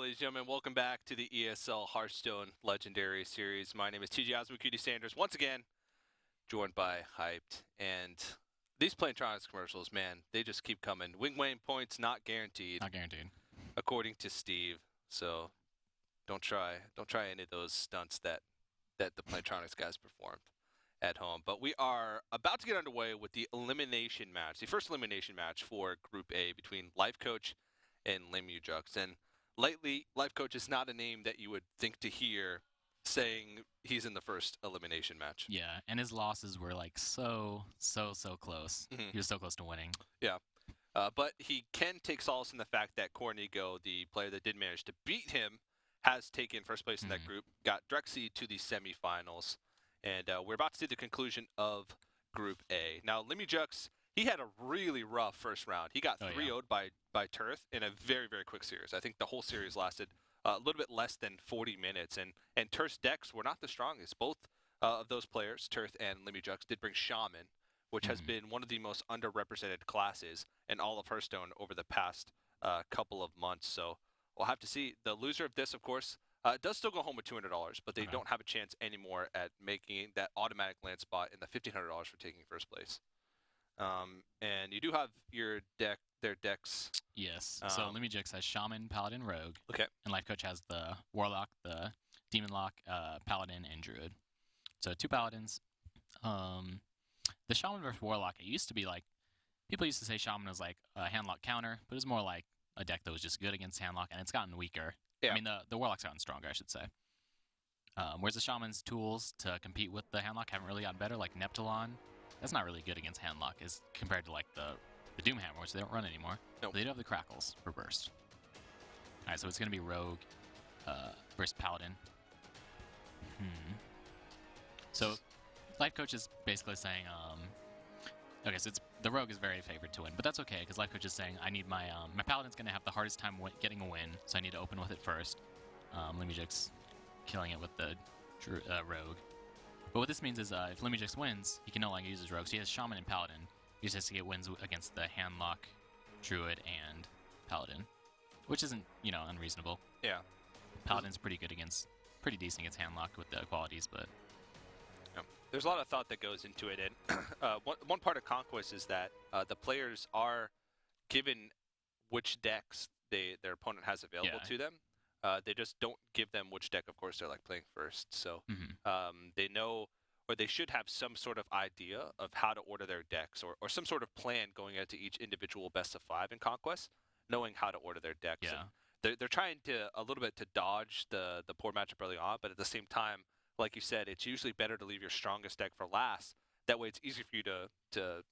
ladies and gentlemen. Welcome back to the ESL Hearthstone Legendary Series. My name is TJ Osmukuti Sanders, once again, joined by Hyped. And these Plantronics commercials, man, they just keep coming. Wing Wayne points not guaranteed. Not guaranteed. According to Steve. So don't try any of those stunts that the Plantronics guys performed at home. But we are about to get underway with the elimination match, the first elimination match for Group A between Lifecoach and liimujx. And lately, Lifecoach is not a name that you would think to hear saying he's in the first elimination match. Yeah, and his losses were like so close. He was so close to winning. Yeah. But he can take solace in the fact that Cornigo, the player that did manage to beat him, has taken first place in that group, got Drexy to the semifinals, and we're about to see the conclusion of Group A. Now, liimujx, he had a really rough first round. He got 3-0'd by Turth in a very, very quick series. I think the whole series lasted a little bit less than 40 minutes, and Turth's decks were not the strongest. Both of those players, Turth and liimujx, did bring Shaman, which has been one of the most underrepresented classes in all of Hearthstone over the past couple of months. So we'll have to see. The loser of this, of course, does still go home with $200, but they don't have a chance anymore at making that automatic land spot in the $1,500 for taking first place. And you do have their decks. Yes. So liimujx has Shaman, Paladin, Rogue. Okay. And Lifecoach has the Warlock, the Demon Lock, Paladin, and Druid. So 2 Paladins. The Shaman versus Warlock, it used to be like, people used to say Shaman was like a handlock counter, but it was more like a deck that was just good against handlock, and it's gotten weaker. Yeah. I mean, the Warlock's gotten stronger, I should say. Whereas the Shaman's tools to compete with the handlock haven't really gotten better, like Neptulon. That's not really good against handlock as compared to like the Doomhammer, which they don't run anymore. Nope. They do have the Crackles for burst. All right, so it's going to be Rogue versus Paladin. So Lifecoach is basically saying, okay, so the Rogue is very favored to win, but that's okay because Lifecoach is saying I need my Paladin's going to have the hardest time getting a win, so I need to open with it first. liimujx killing it with the Rogue. But what this means is if liimujx wins, he can no longer use his Rogue, so he has Shaman and Paladin. He just has to get wins against the handlock, Druid, and Paladin, which isn't, unreasonable. Yeah. Paladin's pretty decent against handlock with the qualities, but there's a lot of thought that goes into it, and one part of Conquest is that the players are given which decks their opponent has available to them. They just don't give them which deck, of course, they're like playing first. So they know, or they should have some sort of idea of how to order their decks, or some sort of plan going into each individual best of 5 in Conquest, knowing how to order their decks. Yeah. And they're trying to a little bit to dodge the poor matchup early on, but at the same time, like you said, it's usually better to leave your strongest deck for last. That way it's easy for you to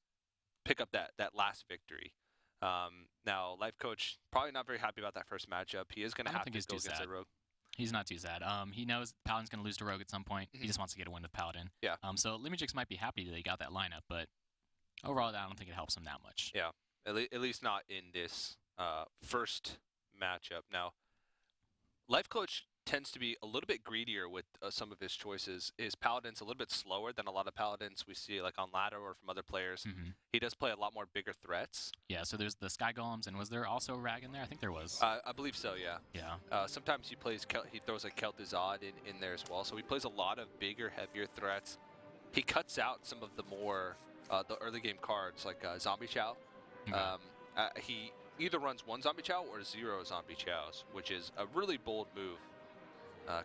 pick up that last victory. Now, Lifecoach, probably not very happy about that first matchup. He is going to have to go against a Rogue. He's not too sad. He knows Paladin's going to lose to Rogue at some point. He just wants to get a win with Paladin. Yeah. So liimujx might be happy that he got that lineup, but overall, I don't think it helps him that much. Yeah, at least not in this first matchup. Now, Lifecoach tends to be a little bit greedier with some of his choices. His Paladin's a little bit slower than a lot of Paladins we see like on ladder or from other players. He does play a lot more bigger threats. Yeah, so there's the Sky Golems, and was there also a Rag in there? I think there was. I believe so, yeah. Yeah. Sometimes he throws a Kel'Thuzad in there as well, so he plays a lot of bigger, heavier threats. He cuts out some of the more the early game cards like Zombie Chow. He either runs 1 Zombie Chow or 0 Zombie Chows, which is a really bold move.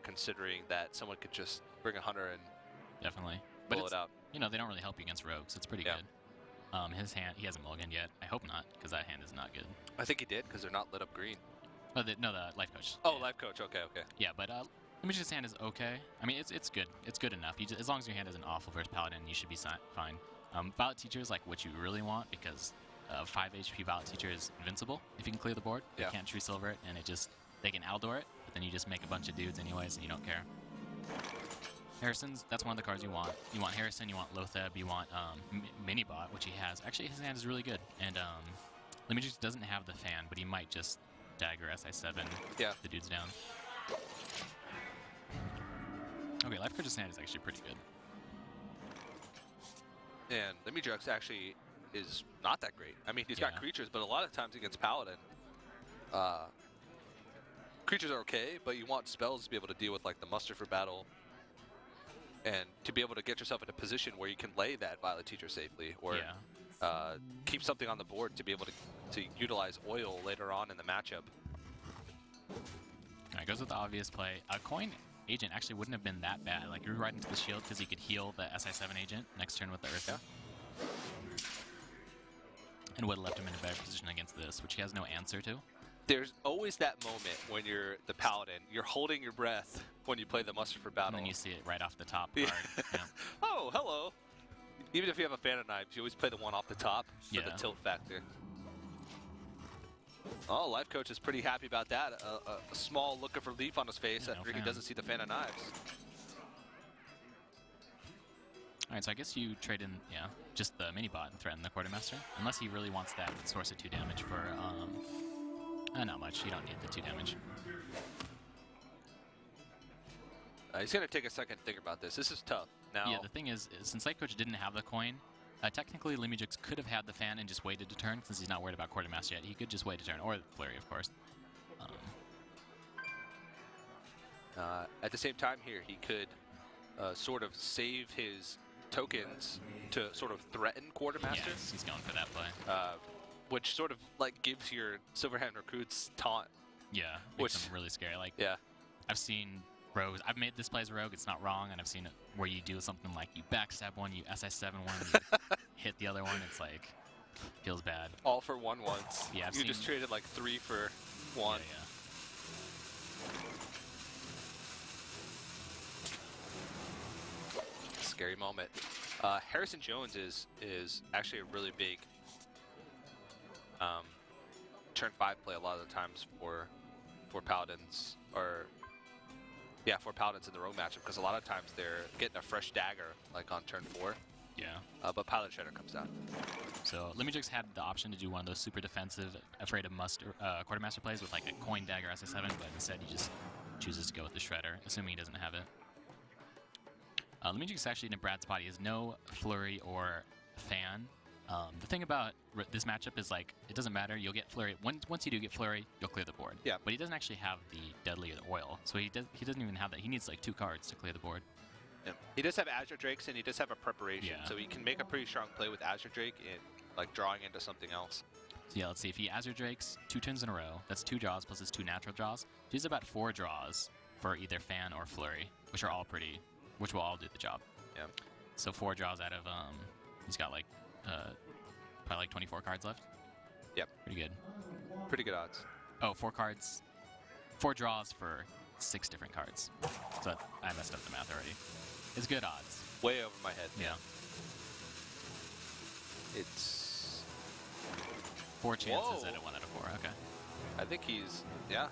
Considering that someone could just bring a hunter and definitely blow it out. They don't really help you against rogues. It's pretty good. His hand, he hasn't mulliganed yet. I hope not, because that hand is not good. I think he did, because they're not lit up green. Oh, the Lifecoach. Oh, yeah. Lifecoach. Okay. Yeah, but liimujx's hand is okay. I mean, it's good. It's good enough. As long as your hand isn't awful versus Paladin, you should be fine. Ballot Teacher is like what you really want, because 5 HP Ballot Teacher is invincible if you can clear the board. You can't True Silver it, and they can Aldor it, but then you just make a bunch of dudes anyways, and you don't care. Harrison's, that's one of the cards you want. You want Harrison, you want Lotheb, you want Minibot, which he has. Actually, his hand is really good. And liimujx doesn't have the fan, but he might just dagger SI7 the dudes down. Okay, Lifecoach's hand is actually pretty good. And liimujx actually is not that great. I mean, he's got creatures, but a lot of times against Paladin, creatures are okay, but you want spells to be able to deal with like the muster for battle, and to be able to get yourself in a position where you can lay that Violet Teacher safely, or keep something on the board to be able to utilize oil later on in the matchup. Alright, goes with the obvious play. A coin agent actually wouldn't have been that bad. Like, you're right into the shield because he could heal the SI7 agent next turn with the Earth. Yeah. And would have left him in a better position against this, which he has no answer to. There's always that moment when you're the Paladin, you're holding your breath when you play the muster for battle. And then you see it right off the top card. Yeah. Oh, hello. Even if you have a Fan of Knives, you always play the one off the top for the tilt factor. Oh, Lifecoach is pretty happy about that. A small look of relief on his face after he doesn't see the Fan of Knives. Alright, so I guess you trade in, just the mini-bot and threaten the Quartermaster. Unless he really wants that source of 2 damage for, not much. You don't need the 2 damage. He's going to take a second to think about this. This is tough. Now, yeah, the thing is since Lifecoach didn't have the coin, technically liimujx could have had the fan and just waited a turn, since he's not worried about Quartermaster yet. He could just wait a turn, or Flurry, of course. At the same time here, he could sort of save his tokens to sort of threaten Quartermaster. Yes, he's going for that play. Which sort of like gives your Silverhand recruits taunt. Yeah, makes them really scary. Like, I've seen rogues. I've made this play as a rogue. It's not wrong, and I've seen it where you do something like you backstab one, you SI7 one, you hit the other one. It's like feels bad. All for one once. Yeah, you just traded like 3 for 1. Yeah. Scary moment. Harrison Jones is actually a really big turn 5 play a lot of the times for Paladins, or for Paladins in the rogue matchup, because a lot of times they're getting a fresh dagger like on turn 4. Yeah. But Pilot Shredder comes down. So liimujx had the option to do one of those super defensive, afraid of Quartermaster plays with like a coin dagger SI7, but instead he just chooses to go with the Shredder, assuming he doesn't have it. liimujx actually in a Brad's spot. He has no Flurry or Fan. The thing about this matchup is, like, it doesn't matter. You'll get Flurry. Once you do get Flurry, you'll clear the board. Yeah. But he doesn't actually have the Deadly or the Oil, so he doesn't even have that. He needs like 2 cards to clear the board. Yeah. He does have Azure Drakes, and he does have a preparation, Yeah. so he can make a pretty strong play with Azure Drake and like drawing into something else. So yeah, let's see. If he Azure Drakes 2 turns in a row, that's 2 draws plus his 2 natural draws. So he's about 4 draws for either Fan or Flurry, which will all do the job. Yeah. So 4 draws out of he's got like probably like 24 cards left. Yep. Pretty good. Pretty good odds. Oh, 4 cards. 4 draws for 6 different cards. So I messed up the math already. It's good odds. Way over my head. Yeah. It's 4 chances at a 1 out of 4. Okay. I think he's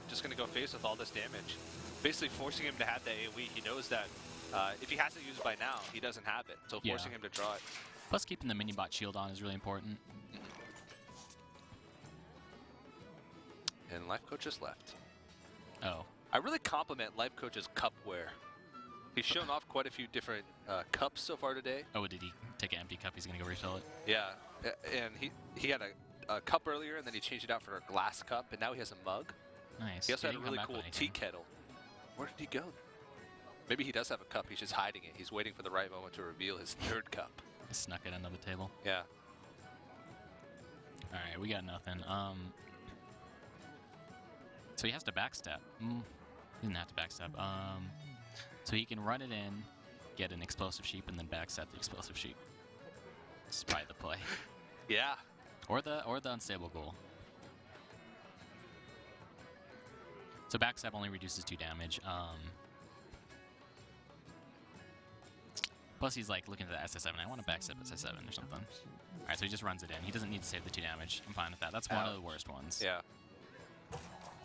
just gonna go face with all this damage, basically forcing him to have the AoE. He knows that if he hasn't used it by now, he doesn't have it, so forcing him to draw it. Plus, keeping the mini-bot shield on is really important. And Lifecoach just left. Oh. I really compliment Lifecoach's cupware. He's shown off quite a few different cups so far today. Oh, did he take an empty cup? He's gonna go refill it. Yeah, and he had a cup earlier, and then he changed it out for a glass cup, and now he has a mug. Nice. He also had a really cool tea kettle. Where did he go? Maybe he does have a cup. He's just hiding it. He's waiting for the right moment to reveal his 3rd cup. He snuck it under the table. Yeah. All right, we got nothing. So he has to backstep. He doesn't have to backstep. So he can run it in, get an explosive sheep, and then backstep the explosive sheep. This is probably the play. Yeah. Or the unstable ghoul. So backstep only reduces 2 damage. Plus he's like looking at the SI7. I want to backstep SI7 or something. All right, so he just runs it in. He doesn't need to save the 2 damage. I'm fine with that. That's one of the worst ones. Yeah.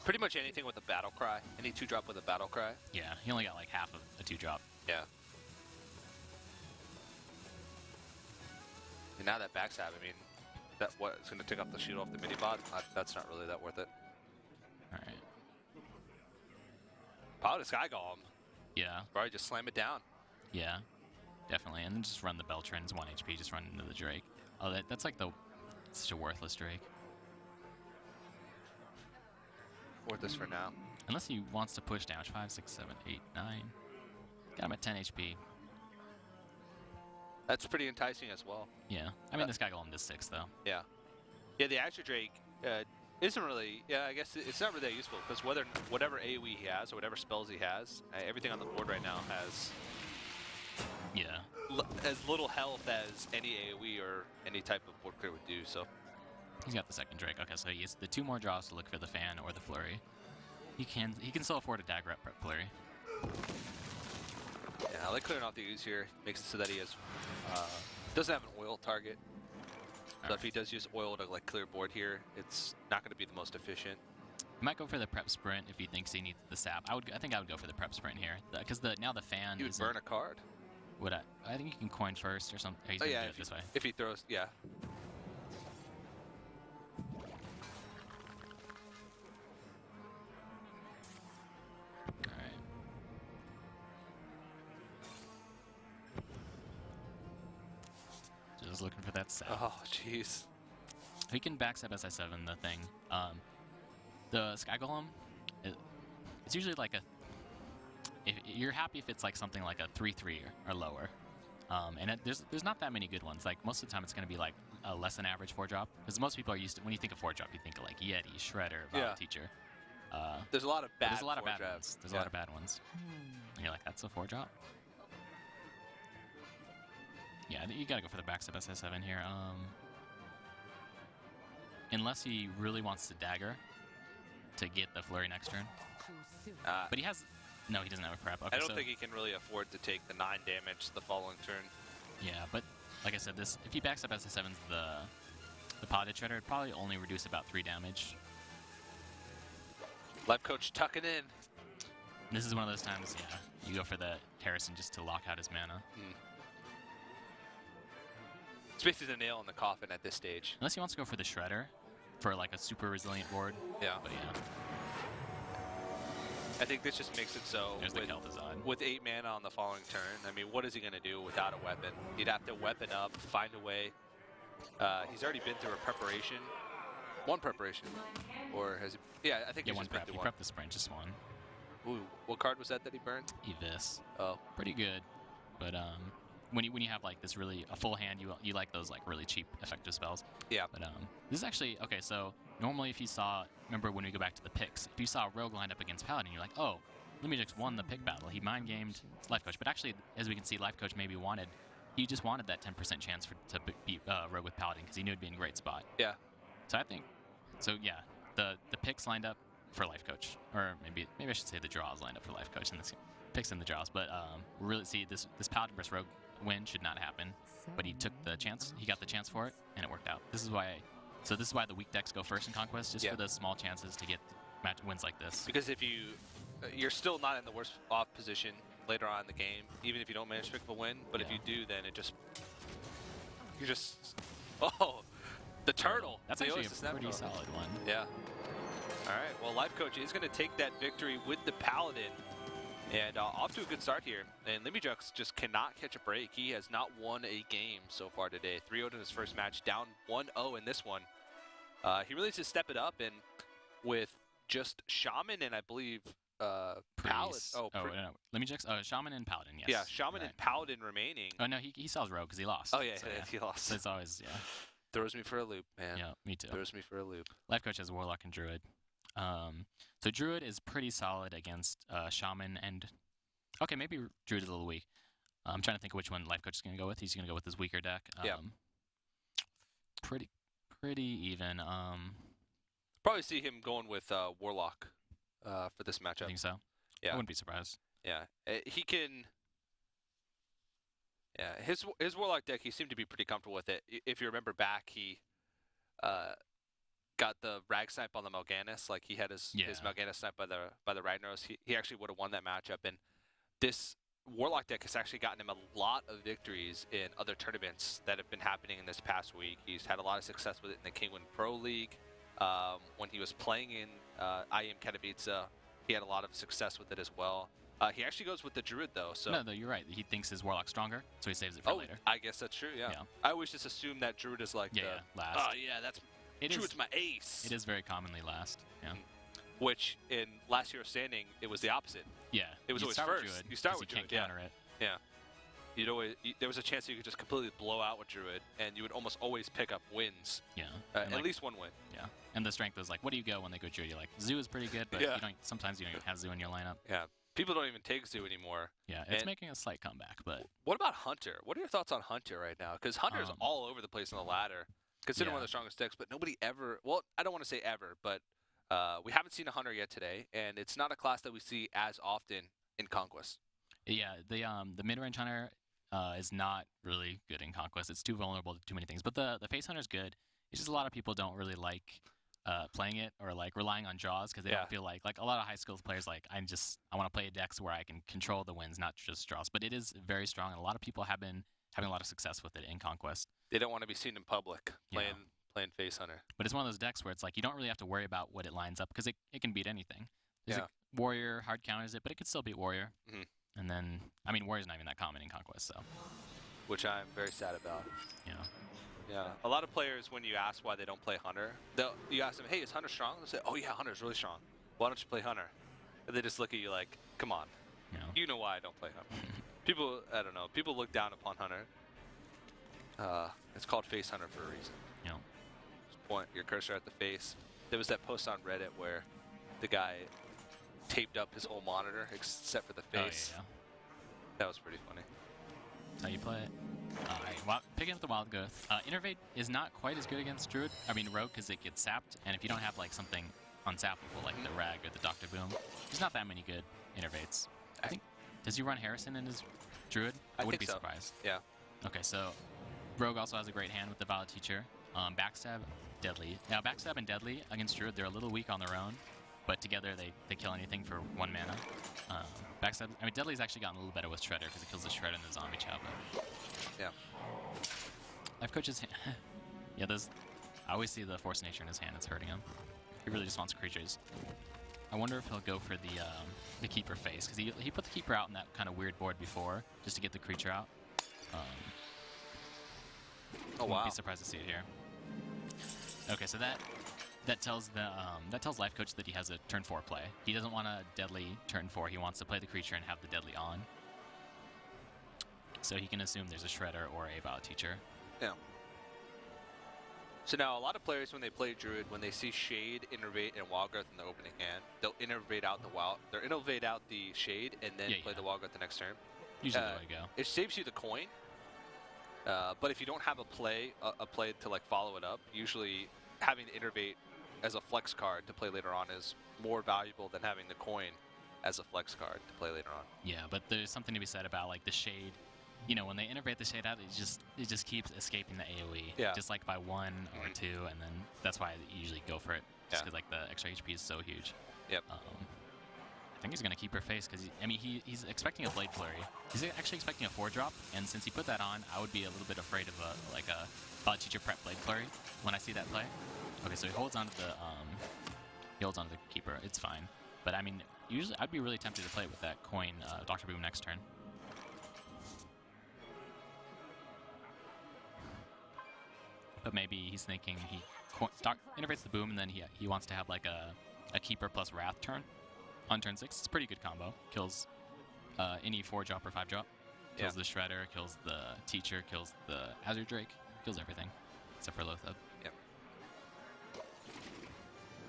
Pretty much anything with a battle cry. Any 2-drop with a battle cry. Yeah, he only got like half of a 2-drop. Yeah. And now that backstab, I mean, it's going to take off the shield off the mini bot. That's not really that worth it. All right. Paladin Sky Golem. Yeah. Probably just slam it down. Yeah, definitely. And then just run the Beltran's 1 HP, just run into the Drake. Oh, that's like such a worthless Drake. worth this for now. Unless he wants to push damage. 5, 6, 7, 8, 9. Got him at 10 HP. That's pretty enticing as well. Yeah. I mean, this guy golem does 6, though. Yeah. Yeah, the Azure Drake isn't really... Yeah, I guess it's not really that useful, because whatever AoE he has, or whatever spells he has, everything on the board right now has... Yeah. As little health as any AoE or any type of board clear would do, so... He's got the second Drake. Okay, so he has the 2 more draws to look for the fan or the flurry. He can still afford a dagger up flurry. Yeah, I like clearing off the ooze here. Makes it so that he has doesn't have an oil target. So if he does use oil to like clear board here, it's not going to be the most efficient. He might go for the prep sprint if he thinks he needs the sap. I think I would go for the prep sprint here because now the fan. He would burn a card. Would I think you can coin first or something. He's oh gonna yeah, do it this way. If he throws, yeah. Just looking for that sap. Oh, jeez. He can backstab SI7 the thing. The Sky Golem, it's usually like a... If you're happy if it's like something like a 3/3 or lower. And there's not that many good ones. Like most of the time it's going to be like a less than average 4-drop. Because most people are used to, when you think of 4-drop, you think of like Yeti, Shredder, Violet Teacher. There's a lot of bad There's a lot of bad ones. ones. There's a lot of bad ones. And you're like, that's a 4-drop? Yeah, you gotta go for the backstab SS7 here. Unless he really wants to dagger to get the flurry next turn. But he has... No, he doesn't have a prep. Okay, I don't think he can really afford to take the 9 damage the following turn. Yeah, but like I said, if he backs up SS7's the potted shredder, it'd probably only reduce about 3 damage. Lifecoach tucking in. This is one of those times, yeah, you go for the Harrison just to lock out his mana. It's basically the nail in the coffin at this stage. Unless he wants to go for the shredder for like a super resilient board. Yeah. But yeah. I think this just makes it so with 8 mana on the following turn, I mean, what is he going to do without a weapon? He'd have to weapon up, find a way. He's already been through a preparation. One preparation. Or has he? Yeah, I think he's one just been prep. through He one. prepped the sprint, just one. Ooh, what card was that he burned? Evis. Oh. Pretty good. But when you have like this really a full hand, you like those like really cheap effective spells. Yeah. But this is actually okay. So normally if you saw, remember when we go back to the picks, if you saw a rogue lined up against Paladin, you're like, oh, liimujx won the pick battle. He mind gamed Lifecoach. But actually, as we can see, Lifecoach maybe he just wanted that 10% chance to beat rogue with Paladin because he knew it'd be in a great spot. Yeah. So I think, yeah, the picks lined up for Lifecoach, or maybe I should say the draws lined up for Lifecoach in this picks in the draws. But really see this Paladin versus rogue win should not happen, but he took the chance. He got the chance for it, and it worked out. This is why the weak decks go first in Conquest, just for the small chances to get match wins like this. Because if you're still not in the worst off position later on in the game, even if you don't manage to pick up a win. But if you do, then you're just the turtle. That's actually a pretty solid one. Yeah. All right. Well, Lifecoach is going to take that victory with the Paladin. And off to a good start here. And liimujx just cannot catch a break. He has not won a game so far today. 3-0 in his first match, down 1-0 in this one. He really needs to step it up, and with just Shaman and I believe Paladin. No. liimujx, Shaman and Paladin, yes. Yeah, Shaman and Paladin remaining. Oh, no, he sells Rogue because he lost. Oh, yeah, so, he lost. So it's always, Throws me for a loop, man. Yeah, me too. Throws me for a loop. Lifecoach has Warlock and Druid. So Druid is pretty solid against Shaman and... Okay, maybe Druid is a little weak. I'm trying to think of which one Lifecoach is going to go with. He's going to go with his weaker deck. Pretty even. Probably see him going with Warlock for this matchup. I think so. Yeah. I wouldn't be surprised. Yeah. He can... Yeah, his Warlock deck, he seemed to be pretty comfortable with it. If you remember back, he got the Rag Snipe on the Mal'Ganis. Like, he had his Mal'Ganis snipe by the Ragnaros. He actually would have won that matchup. And this Warlock deck has actually gotten him a lot of victories in other tournaments that have been happening in this past week. He's had a lot of success with it in the Kingwin Pro League. When he was playing in IEM Katowice, he had a lot of success with it as well. He actually goes with the Druid, though. So no, you're right. He thinks his Warlock's stronger, so he saves it for later. I guess that's true, yeah. I always just assume that Druid is like last. Oh, yeah, Druid's my ace. It is very commonly last, yeah. which in last year's standing, it was the opposite. Yeah. It was you always start with first. Druid, You start 'cause with you can't Druid, counter it. Yeah. There was a chance you could just completely blow out with Druid, and you would almost always pick up wins. Yeah. At like, least one win. Yeah. And the strength is like, what do you go when they go Druid? You're like, Zoo is pretty good, but Yeah. sometimes you don't even have Zoo in your lineup. Yeah. People don't even take Zoo anymore. Yeah, it's making a slight comeback, but... What about Hunter? What are your thoughts on Hunter right now? Because Hunter's all over the place on the ladder, considered one of the strongest decks, but nobody ever... Well, I don't want to say ever, but we haven't seen a Hunter yet today, and it's not a class that we see as often in Conquest. Yeah, the mid-range Hunter is not really good in Conquest. It's too vulnerable to too many things. But the Face Hunter's good. It's just a lot of people don't really like playing it or like relying on draws because they don't feel like a lot of high skilled players like I want to play a decks where I can control the wins, not just draws. But it is very strong, and a lot of people have been having a lot of success with it in Conquest. They don't want to be seen in public playing Face Hunter. But it's one of those decks where it's like you don't really have to worry about what it lines up because it can beat anything. There's a Warrior hard counters it, but it could still beat Warrior. Mm-hmm. And then, I mean, Warrior's not even that common in Conquest, so. Which I'm very sad about. Yeah. Yeah. A lot of players, when you ask why they don't play Hunter, you ask them, hey, is Hunter strong? They'll say, oh yeah, Hunter's really strong. Why don't you play Hunter? And they just look at you like, come on. Yeah. You know why I don't play Hunter. People, I don't know, people look down upon Hunter. It's called Face Hunter for a reason. Yeah. Just point your cursor at the face. There was that post on Reddit where the guy taped up his whole monitor except for the face. Oh, yeah. That was pretty funny. That's how you play it. Alright, picking up the Wild Growth. Innervate is not quite as good against Druid. I mean, Rogue, because it gets sapped, and if you don't have like something unsappable like the Rag or the Dr. Boom, there's not that many good Innervates. I think, does he run Harrison in his Druid? I wouldn't be surprised. Yeah. Okay, so Rogue also has a great hand with the Valid Teacher. Backstab, Deadly. Now, Backstab and Deadly against Druid, they're a little weak on their own, but together they kill anything for 1 mana. Backstab, I mean, Deadly's actually gotten a little better with Shredder because it kills the Shredder and the Zombie Chow, but... Yeah. Lifecoach's hand... yeah, I always see the Force Nature in his hand. It's hurting him. He really just wants creatures. I wonder if he'll go for the Keeper face, because he put the Keeper out in that kind of weird board before, just to get the creature out. Oh, wow. Wouldn't be surprised to see it here. Okay, so that tells Lifecoach that he has a turn 4 play. He doesn't want a Deadly turn 4. He wants to play the creature and have the Deadly on. So he can assume there's a Shredder or a Valid Teacher. Yeah. So now a lot of players, when they play Druid, when they see Shade, Innervate, and Wild Growth in the opening hand, they'll innervate out the Shade and then play the Wild Growth the next turn. Usually the way to go. It saves you the coin. But if you don't have a play to like follow it up, usually having the Innervate as a flex card to play later on is more valuable than having the coin as a flex card to play later on. Yeah, but there's something to be said about like the Shade. You know, when they innervate the Shade out, it just keeps escaping the AoE, just like by 1 or 2, and then that's why I usually go for it, just because like the extra HP is so huge. Yep. I think he's gonna keep her face because I mean he's expecting a Blade Flurry. He's actually expecting a 4-drop, and since he put that on, I would be a little bit afraid of a Valid Teacher prep Blade Flurry when I see that play. Okay, so he holds onto the Keeper. It's fine, but I mean usually I'd be really tempted to play with that coin Dr. Boom next turn. But maybe he's thinking he innervates the Boom, and then he wants to have like a Keeper plus Wrath turn on turn 6. It's a pretty good combo. Kills any 4-drop or 5-drop. Kills the Shredder, kills the Teacher, kills the Azure Drake, kills everything except for Lothab. Yep.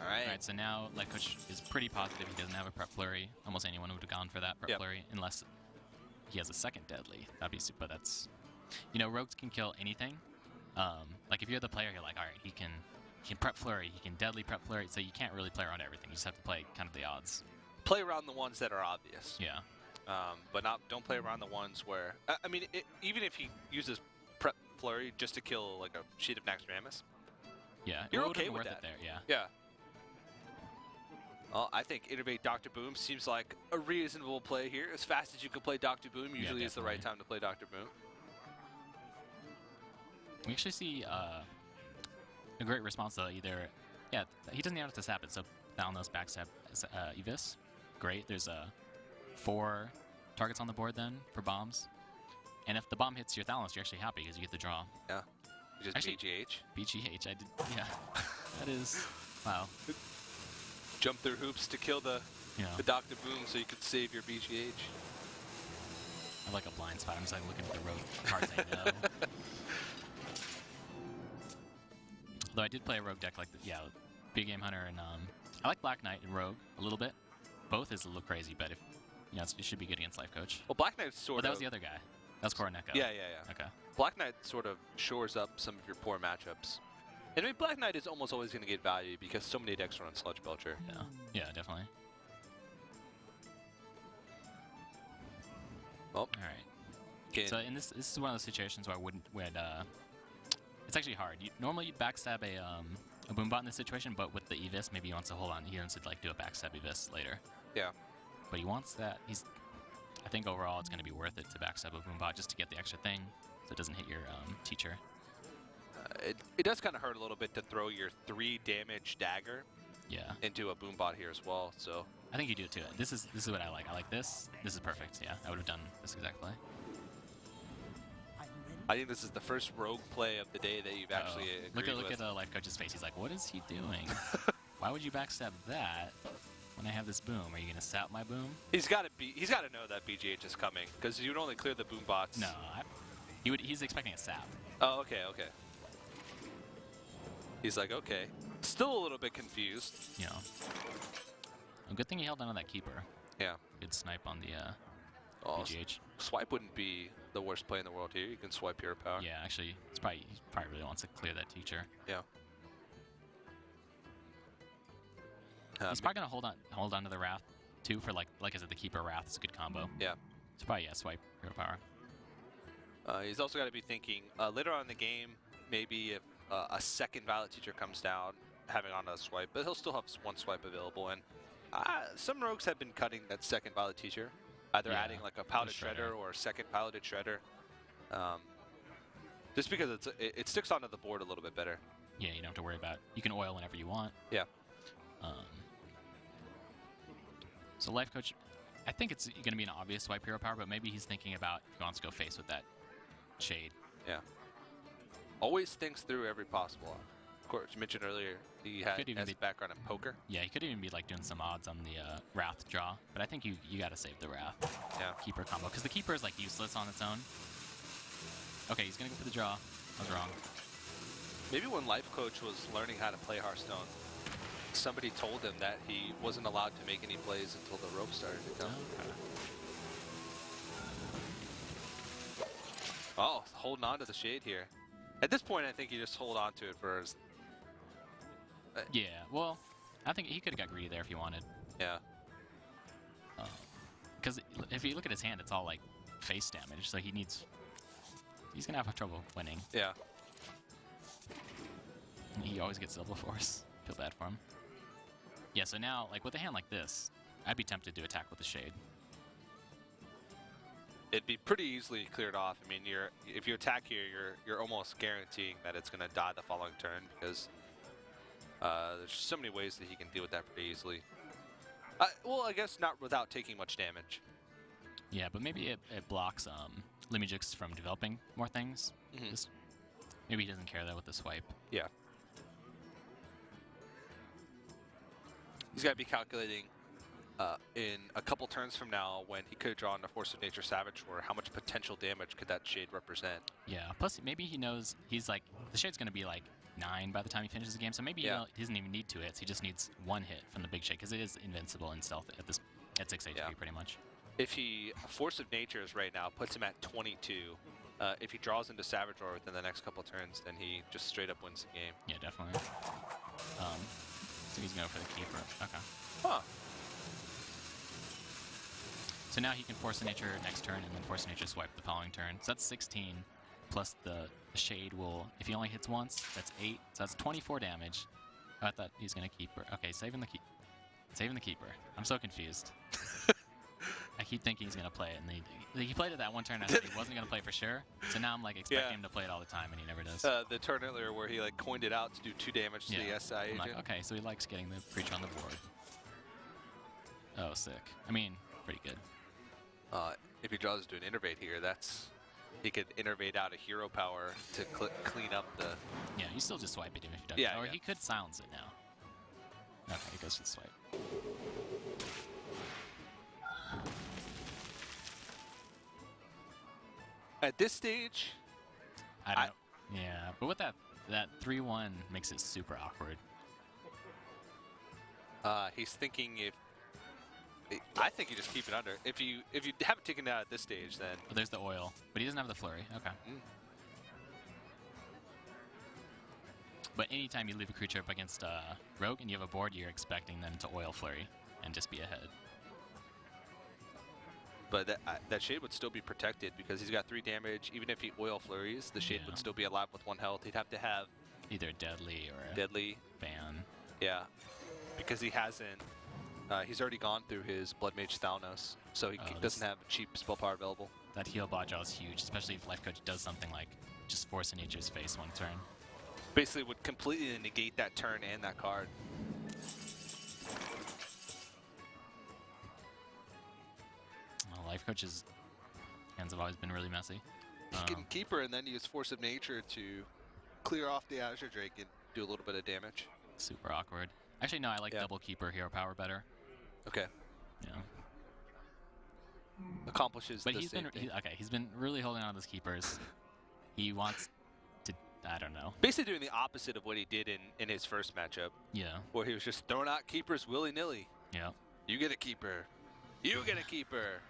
All right, so now Lifecoach is pretty positive he doesn't have a Prep Flurry. Almost anyone would have gone for that Prep Flurry unless he has a second Deadly. That'd be super. That's, you know, Rogues can kill anything. Like if you're the player, you're like, all right, he can Prep Flurry, he can Deadly Prep Flurry, so you can't really play around everything. You just have to play kind of the odds. Play around the ones that are obvious. Yeah. But don't play around the ones where, I mean, even if he uses Prep Flurry just to kill like a sheet of Naxxramas, you're okay with that. Yeah. Well, I think Innervate Dr. Boom seems like a reasonable play here. As fast as you can play Dr. Boom usually is the right time to play Dr. Boom. We actually see a great response though. Either, he doesn't have to sap it, so Thalnos backstab Evis. Great. There's 4 targets on the board then for bombs, and if the bomb hits your Thalnos, you're actually happy because you get the draw. Yeah. You just actually, BGH. BGH. I did. Yeah. That is wow. Jump through hoops to kill the Dr. Boom so you could save your BGH. I have like a blind spot. I'm just like looking at the rogue cards I know. Though I did play a rogue deck like Big Game Hunter and I like Black Knight and Rogue a little bit. Both is a little crazy, but if it should be good against Lifecoach. Well, Black Knight sort of. That was the other guy. That was Koroneko. Yeah. Okay. Black Knight sort of shores up some of your poor matchups. And I mean, Black Knight is almost always going to get value because so many decks run Sludge Belcher. Yeah, definitely. Well, all right. So this is one of those situations where I wouldn't. It's actually hard. Normally you'd backstab a Boombot in this situation, but with the Evis, maybe he wants to hold on. He wants to like do a backstab Evis later. Yeah. But he wants that. I think overall it's going to be worth it to backstab a Boombot just to get the extra thing, so it doesn't hit your teacher. It does kind of hurt a little bit to throw your 3 damage dagger. Into a Boombot here as well. So I think you do it too. This is what I like. I like this. This is perfect. Yeah, I would have done this exactly. I think this is the first rogue play of the day that you've actually agreed with. Look at the Lifecoach's face. He's like, what is he doing? Why would you backstab that when I have this boom? Are you gonna sap my boom? He's got to know that BGH is coming because you'd only clear the Boombots. No, he's expecting a sap. Oh, okay. He's like, okay. Still a little bit confused. A good thing he held on to that keeper. Yeah. Good snipe on the BGH. Swipe wouldn't be the worst play in the world here. You can swipe Hero Power. Yeah, actually, he probably really wants to clear that teacher. Yeah. He's probably gonna hold on to the Wrath too for like I said, the keeper Wrath is a good combo. Yeah. So probably swipe Hero Power. He's also got to be thinking later on in the game, maybe if a second Violet Teacher comes down, having on a swipe, but he'll still have 1 swipe available. And some rogues have been cutting that second Violet Teacher, either adding like a Piloted Shredder or a second Piloted Shredder, just because it sticks onto the board a little bit better. Yeah, you don't have to worry about. You can oil whenever you want. Yeah. So Lifecoach, I think it's going to be an obvious swipe Hero Power, but maybe he's thinking about if he wants to go face with that Shade. Yeah. Always thinks through every possible. Of course, you mentioned earlier he had his background in poker. Yeah, he could even be like doing some odds on the Wrath draw, but I think you got to save the Wrath. Yeah. Keeper combo, because the keeper is like useless on its own. Okay, he's gonna go for the draw. I was wrong. Maybe when Lifecoach was learning how to play Hearthstone, somebody told him that he wasn't allowed to make any plays until the rope started to come. Oh, holding on to the Shade here. At this point, I think you just hold on to it for his... Yeah, well, I think he could have got greedy there if he wanted. Yeah. Because if you look at his hand, it's all like face damage, so he's gonna have trouble winning. Yeah. And he always gets Silver Force. Feel bad for him. Yeah, so now, like with a hand like this, I'd be tempted to attack with the Shade. It'd be pretty easily cleared off. I mean, if you attack here, you're almost guaranteeing that it's gonna die the following turn because there's so many ways that he can deal with that pretty easily. Well, I guess not without taking much damage. Yeah, but maybe it blocks liimujx from developing more things. Mm-hmm. Maybe he doesn't care that with the swipe. Yeah. He's got to be calculating in a couple turns from now when he could have drawn a Force of Nature Savage, or how much potential damage could that Shade represent. Yeah, plus maybe he knows he's like, the Shade's going to be like 9 by the time he finishes the game, so maybe he doesn't even need 2 hits, he just needs 1 hit from the big Shade, because it is invincible in stealth at 6 HP pretty much. If he Force of Natures right now puts him at 22, if he draws into Savage Roar within the next couple turns, then he just straight up wins the game. Yeah, definitely. So he's going for the keeper. Okay. Huh. So now he can Force of Nature next turn and then Force of Nature swipe the following turn. So that's 16, plus the Shade will, if he only hits once, that's 8. So that's 24 damage. Oh, I thought he was going to keeper. Okay, saving the keeper. I'm so confused. I keep thinking he's going to play it, and he played it that one turn. I thought he wasn't going to play for sure. So now I'm like expecting him to play it all the time, and he never does. The turn earlier where he like coined it out to do 2 damage to the SI agent. I'm like, okay, so he likes getting the creature on the board. Oh, sick. I mean, pretty good. If he draws to an Innervate here, he could Innervate out a Hero Power to clean up the... Yeah, you still just swipe it even if he does. Yeah, Or he could silence it now. Okay, he goes to the swipe. At this stage, I don't know. Yeah, but with that 3-1 makes it super awkward. he's thinking if. I think you just keep it under. If you haven't taken it out at this stage, then. Oh, there's the oil, but he doesn't have the flurry. Okay. Mm. But anytime you leave a creature up against Rogue and you have a board, you're expecting them to oil flurry and just be ahead. But that Shade would still be protected because he's got 3 damage. Even if he oil flurries, the Shade would still be alive with 1 health. He'd have to have either deadly or deadly ban. Yeah, because he hasn't. He's already gone through his Blood Mage Thalnos, so he doesn't have cheap spell power available. That heal bot draw is huge, especially if Lifecoach does something like just Force of Nature's Face 1 turn. Basically would completely negate that turn and that card. Well, Lifecoach's hands have always been really messy. He can keep her and then use Force of Nature to clear off the Azure Drake and do a little bit of damage. Super awkward. Actually, no, I like double keeper hero power better. Okay. Yeah. Accomplishes but the he's same been thing. he's been really holding on to those keepers. He wants to, I don't know. Basically doing the opposite of what he did in his first matchup. Yeah. Where he was just throwing out keepers willy-nilly. Yeah. You get a keeper. You get a keeper.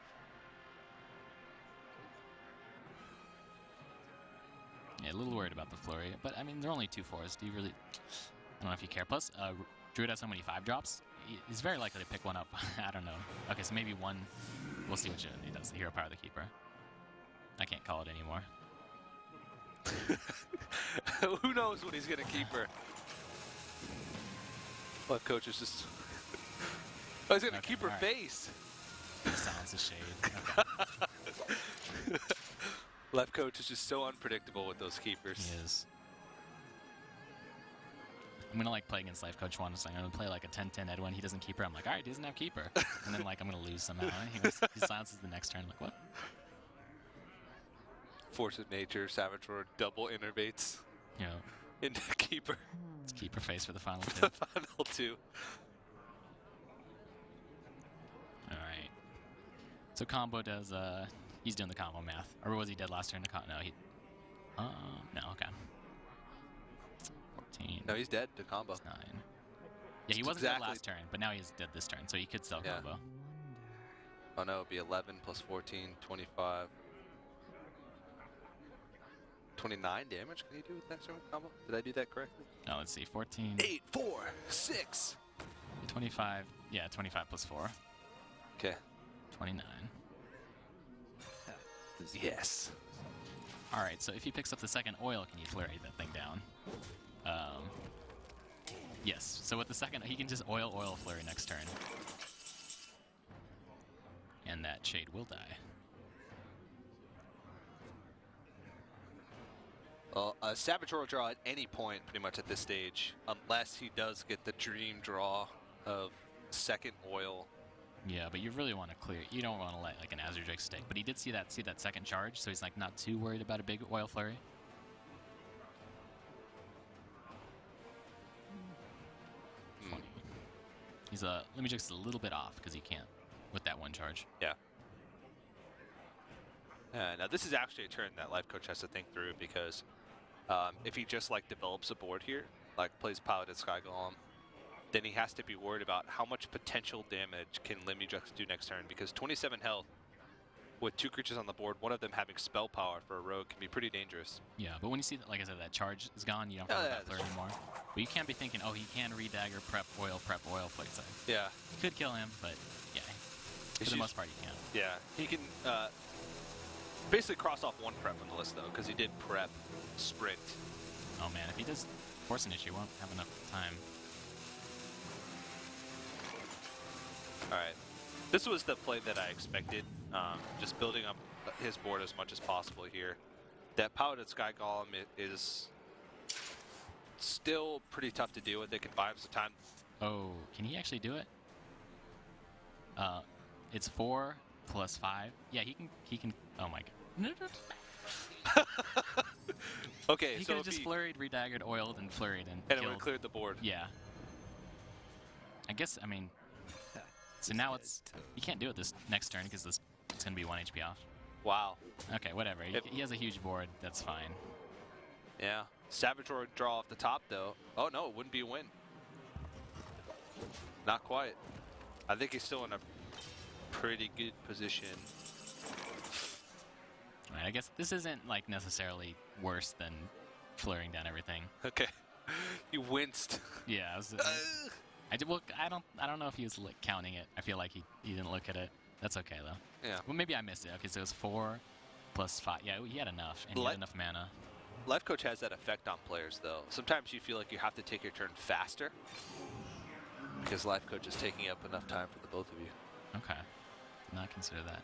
Yeah, a little worried about the flurry, but I mean, they're only 2 4s. Do you really? I don't know if you care. Plus, Druid has so many 5-drops. He's very likely to pick one up. I don't know. Okay, so maybe one. We'll see what he does. The hero power of the keeper. I can't call it anymore. Who knows what he's gonna keep her? Lifecoach is just. Oh, he's gonna keep her face. Silence the Shade. Okay. Lifecoach is just so unpredictable with those keepers. He is. I'm gonna like play against Lifecoach one. So I'm gonna play like a 10-10 Edwin. He doesn't keeper. I'm like, all right, he doesn't have keeper. And then like I'm gonna lose somehow. He silences the next turn. Like what? Force of Nature, Savage Roar, double innervates. Yeah. Into keeper. It's keeper face for the final 2. The final 2. All right. So combo does. He's doing the combo math. Or was he dead last turn? No, he. No. Okay. 14. No, he's dead to combo. 9. Yeah, he wasn't dead last turn, but now he's dead this turn, so he could still combo. Oh no, it'd be 11 plus 14, 25. 29 damage can you do with next turn combo? Did I do that correctly? No, let's see. 14. 8, 4, 6. 25. Yeah, 25 plus 4. Okay. 29. Yes. All right, so if he picks up the second oil, can you flurry that thing down? Yes. So with the second, he can just oil flurry next turn. And that Shade will die. Well, Savage Roar draw at any point pretty much at this stage, unless he does get the dream draw of second oil. Yeah, but you really want to clear. You don't want to let like an Azure Drake stick. But he did see that second charge, so he's like not too worried about a big oil flurry. He's liimujx a little bit off because he can't with that 1 charge. Yeah. Now this is actually a turn that Lifecoach has to think through because if he just like develops a board here, like plays Paladin Sky Golem, then he has to be worried about how much potential damage can liimujx do next turn because 27 health with 2 creatures on the board, one of them having spell power for a rogue can be pretty dangerous. Yeah, but when you see that, like I said, that charge is gone, you don't have that flare anymore. But you can't be thinking, oh, he can redagger, prep oil, flare. Yeah. You could kill him, but yeah, for the most part, you can. Yeah, he can basically cross off 1 prep on the list though, because he did prep sprint. Oh man, if he does force an issue, he won't have enough time. All right. This was the play that I expected, just building up his board as much as possible here. That Paladin Sky Golem is still pretty tough to deal with. It can buy him some time. Oh, can he actually do it? It's 4 plus 5. Yeah, he can. Oh my god. Okay, he so could have just flurried, redaggered, oiled, and flurried and it would killed. have cleared the board. Yeah. I guess, I mean, so now it's, you can't do it this next turn because it's going to be 1 HP off. Wow. Okay, whatever. He has a huge board. That's fine. Yeah. Savage Roar draw off the top, though. Oh, no, it wouldn't be a win. Not quite. I think he's still in a pretty good position. All right, I guess this isn't like necessarily worse than flurrying down everything. Okay. You winced. Yeah, I was. I did. Well, I don't know if he was like counting it. I feel like he didn't look at it. That's okay though. Yeah. Well, maybe I missed it. Okay, so it was 4 plus 5. Yeah, he had enough, and he had enough mana. Lifecoach has that effect on players, though. Sometimes you feel like you have to take your turn faster because Lifecoach is taking up enough time for the both of you. Okay. Did not consider that.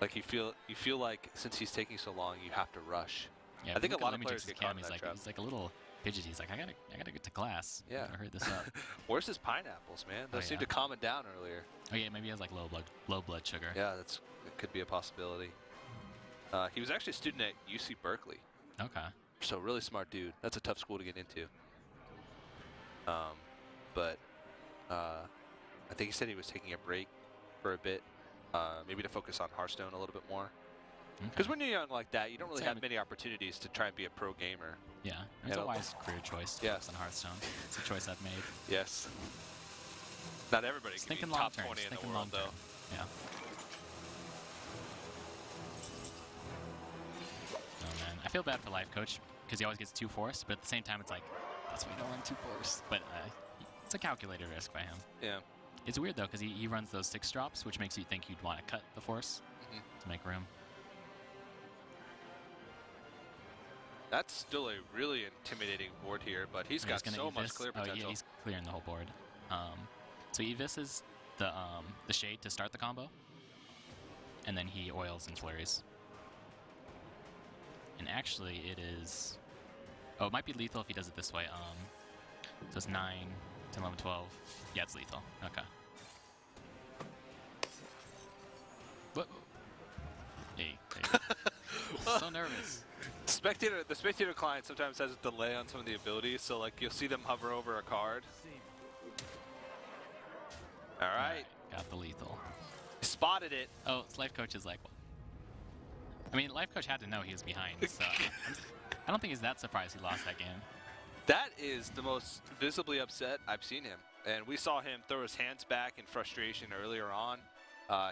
Like you feel like since he's taking so long, you have to rush. Yeah, I think a lot of liimujx players get caught in that trap. He's like a little fidgety. He's like, I gotta get to class. Yeah. I heard this up. Where's his pineapples, man? Those seemed to calm it down earlier. Oh yeah, maybe he has like low blood sugar. Yeah, it could be a possibility. He was actually a student at UC Berkeley. Okay. So really smart dude. That's a tough school to get into. But I think he said he was taking a break for a bit, maybe to focus on Hearthstone a little bit more. Because when you're young like that, you don't really have many opportunities to try and be a pro gamer. Yeah, it's a wise career choice to focus on Hearthstone. It's a choice I've made. Yes. Not everybody can be top 20 in the world, though. Yeah. Oh man, I feel bad for Lifecoach because he always gets 2 force, but at the same time, it's like that's why you don't run 2 force. But it's a calculated risk by him. Yeah. It's weird though because he runs those 6 drops, which makes you think you'd want to cut the force to make room. That's still a really intimidating board here, but he's got so much clear potential. Oh yeah, he's clearing the whole board. So he evises the shade to start the combo, and then he oils and flurries. And actually, it is. Oh, it might be lethal if he does it this way. So it's 9, 10, 11, 12. Yeah, it's lethal. Okay. What? Hey. So nervous. The spectator client sometimes has a delay on some of the abilities, so like you'll see them hover over a card. All right. Got the lethal. Spotted it. Oh, Lifecoach is like, well, I mean, Lifecoach had to know he was behind, so I don't think he's that surprised he lost that game. That is the most visibly upset I've seen him. And we saw him throw his hands back in frustration earlier on.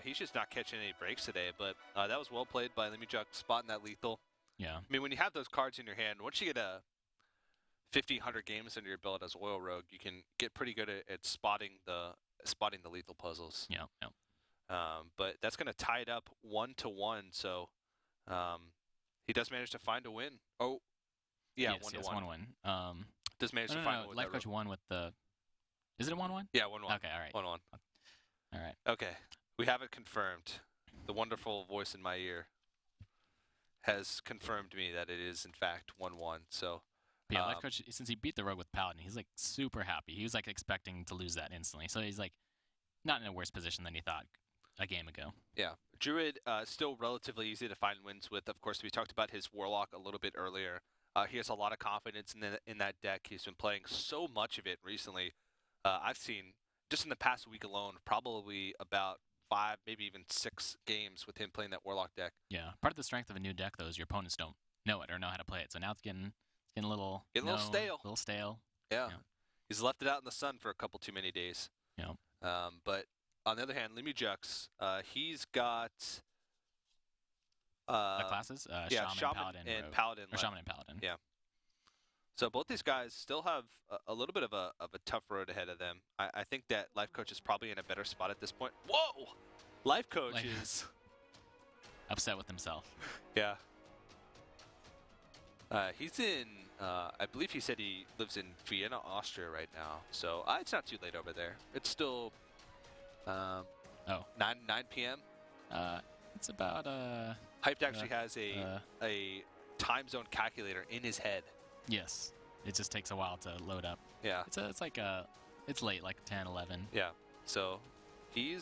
He's just not catching any breaks today, but that was well played by liimujx, spotting that lethal. Yeah. I mean, when you have those cards in your hand, once you get 50, 100 games under your belt as Oil Rogue, you can get pretty good at spotting the lethal puzzles. Yeah. But that's going to tie it up 1-1. So he does manage to find a win. Oh, yeah, yes, 1-1. Yes, 1-1. Does manage to find a win. Lifecoach won with the. Is it a 1-1? Yeah, 1-1. Okay, all right. 1-1. All right. Okay, we have it confirmed. The wonderful voice in my ear has confirmed me that it is in fact 1-1. So yeah, Lifecoach, since he beat the Rogue with Paladin, he's like super happy. He was like expecting to lose that instantly, so he's like not in a worse position than he thought a game ago. Yeah, Druid still relatively easy to find wins with. Of course, we talked about his Warlock a little bit earlier. He has a lot of confidence in that deck. He's been playing so much of it recently. I've seen just in the past week alone probably about 5, maybe even 6 games with him playing that Warlock deck. Yeah, part of the strength of a new deck though is your opponents don't know it or know how to play it. So now it's getting a little stale. A little stale. Yeah. He's left it out in the sun for a couple too many days. Yeah. But on the other hand, liimujx, he's got the classes, Shaman, Paladin, and Paladin. Or Shaman and Paladin. Yeah. So both these guys still have a little bit of a tough road ahead of them. I think that Lifecoach is probably in a better spot at this point. Whoa! Lifecoach is upset with himself. Yeah. He's in, I believe he said he lives in Vienna, Austria right now. So it's not too late over there. It's still 9 p.m. It's about Hyped actually has a time zone calculator in his head. Yes, it just takes a while to load up. Yeah, it's late, like 10, 11. Yeah, so he